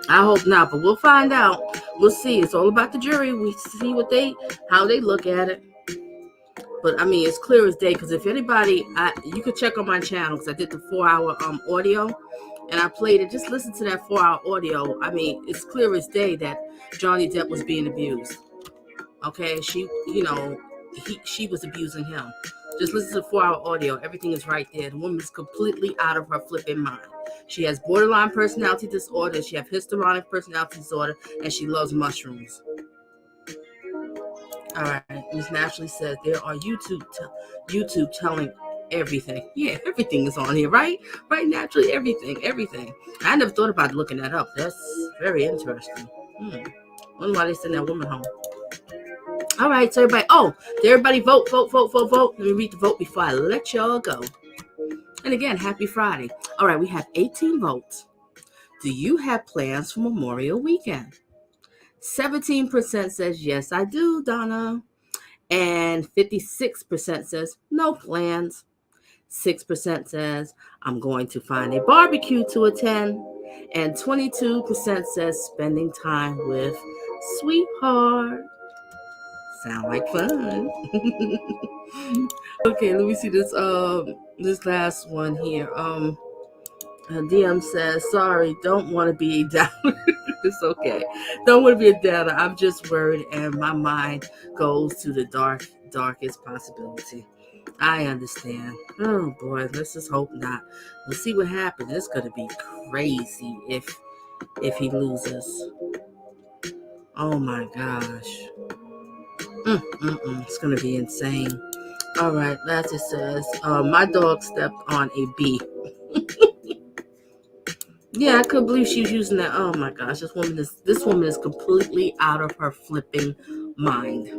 I hope not, but we'll find out. We'll see. It's all about the jury. We see how they look at it. But I mean, it's clear as day because if anybody, you could check on my channel because I did the 4-hour audio, and I played it. Just listen to that 4-hour audio. I mean, it's clear as day that Johnny Depp was being abused. Okay, she was abusing him. Just listen to the 4-hour audio. Everything is right there. The woman is completely out of her flipping mind. She has borderline personality disorder. She has histrionic personality disorder, and she loves mushrooms. All right, Ms. Naturally says there are YouTube telling everything. Yeah, everything is on here, right? Right, Naturally, everything. I never thought about looking that up. That's very interesting. Wonder why they send that woman home. All right, so everybody vote. Let me read the vote before I let y'all go. And again, happy Friday. All right, we have 18 votes. Do you have plans for Memorial Weekend? 17% says yes, I do, Donna. And 56% says no plans. 6% says I'm going to find a barbecue to attend. And 22% says spending time with sweetheart. Sound like fun. Okay, let me see this last one here. DM says, sorry, don't want to be a downer. It's okay. Don't want to be a downer. I'm just worried and my mind goes to the darkest possibility. I understand. Oh boy, let's just hope not. We'll see what happens. It's gonna be crazy if he loses. Oh my gosh. It's gonna be insane. All right, last it says, my dog stepped on a bee. Yeah, I couldn't believe she was using that. Oh my gosh, this woman is completely out of her flipping mind.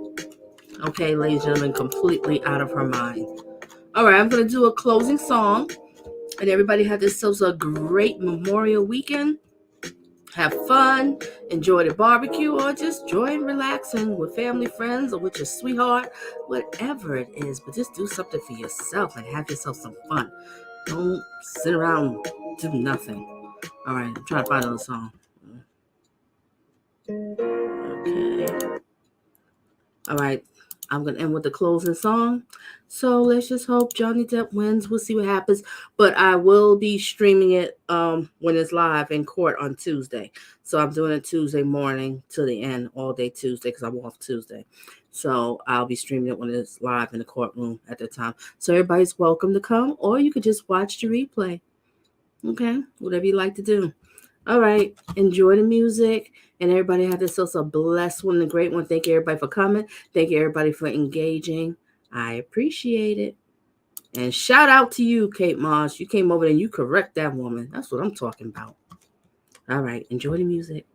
Okay, ladies and gentlemen, completely out of her mind. All right, I'm gonna do a closing song, and everybody have themselves a great Memorial weekend. Have fun, enjoy the barbecue, or just enjoy relaxing with family, friends, or with your sweetheart, whatever it is. But just do something for yourself and have yourself some fun. Don't sit around and do nothing. All right, I'm trying to find another song. Okay. All right, I'm going to end with the closing song. So let's just hope Johnny Depp wins. We'll see what happens. But I will be streaming it when it's live in court on Tuesday. So I'm doing it Tuesday morning to the end, all day Tuesday, because I'm off Tuesday. So I'll be streaming it when it's live in the courtroom at the time. So everybody's welcome to come, or you could just watch the replay. Okay, whatever you like to do. All right, enjoy the music, and everybody have themselves a blessed one, a great one. Thank you, everybody, for coming. Thank you, everybody, for engaging. I appreciate it. And shout out to you, Kate Moss. You came over and you correct that woman. That's what I'm talking about. All right, enjoy the music.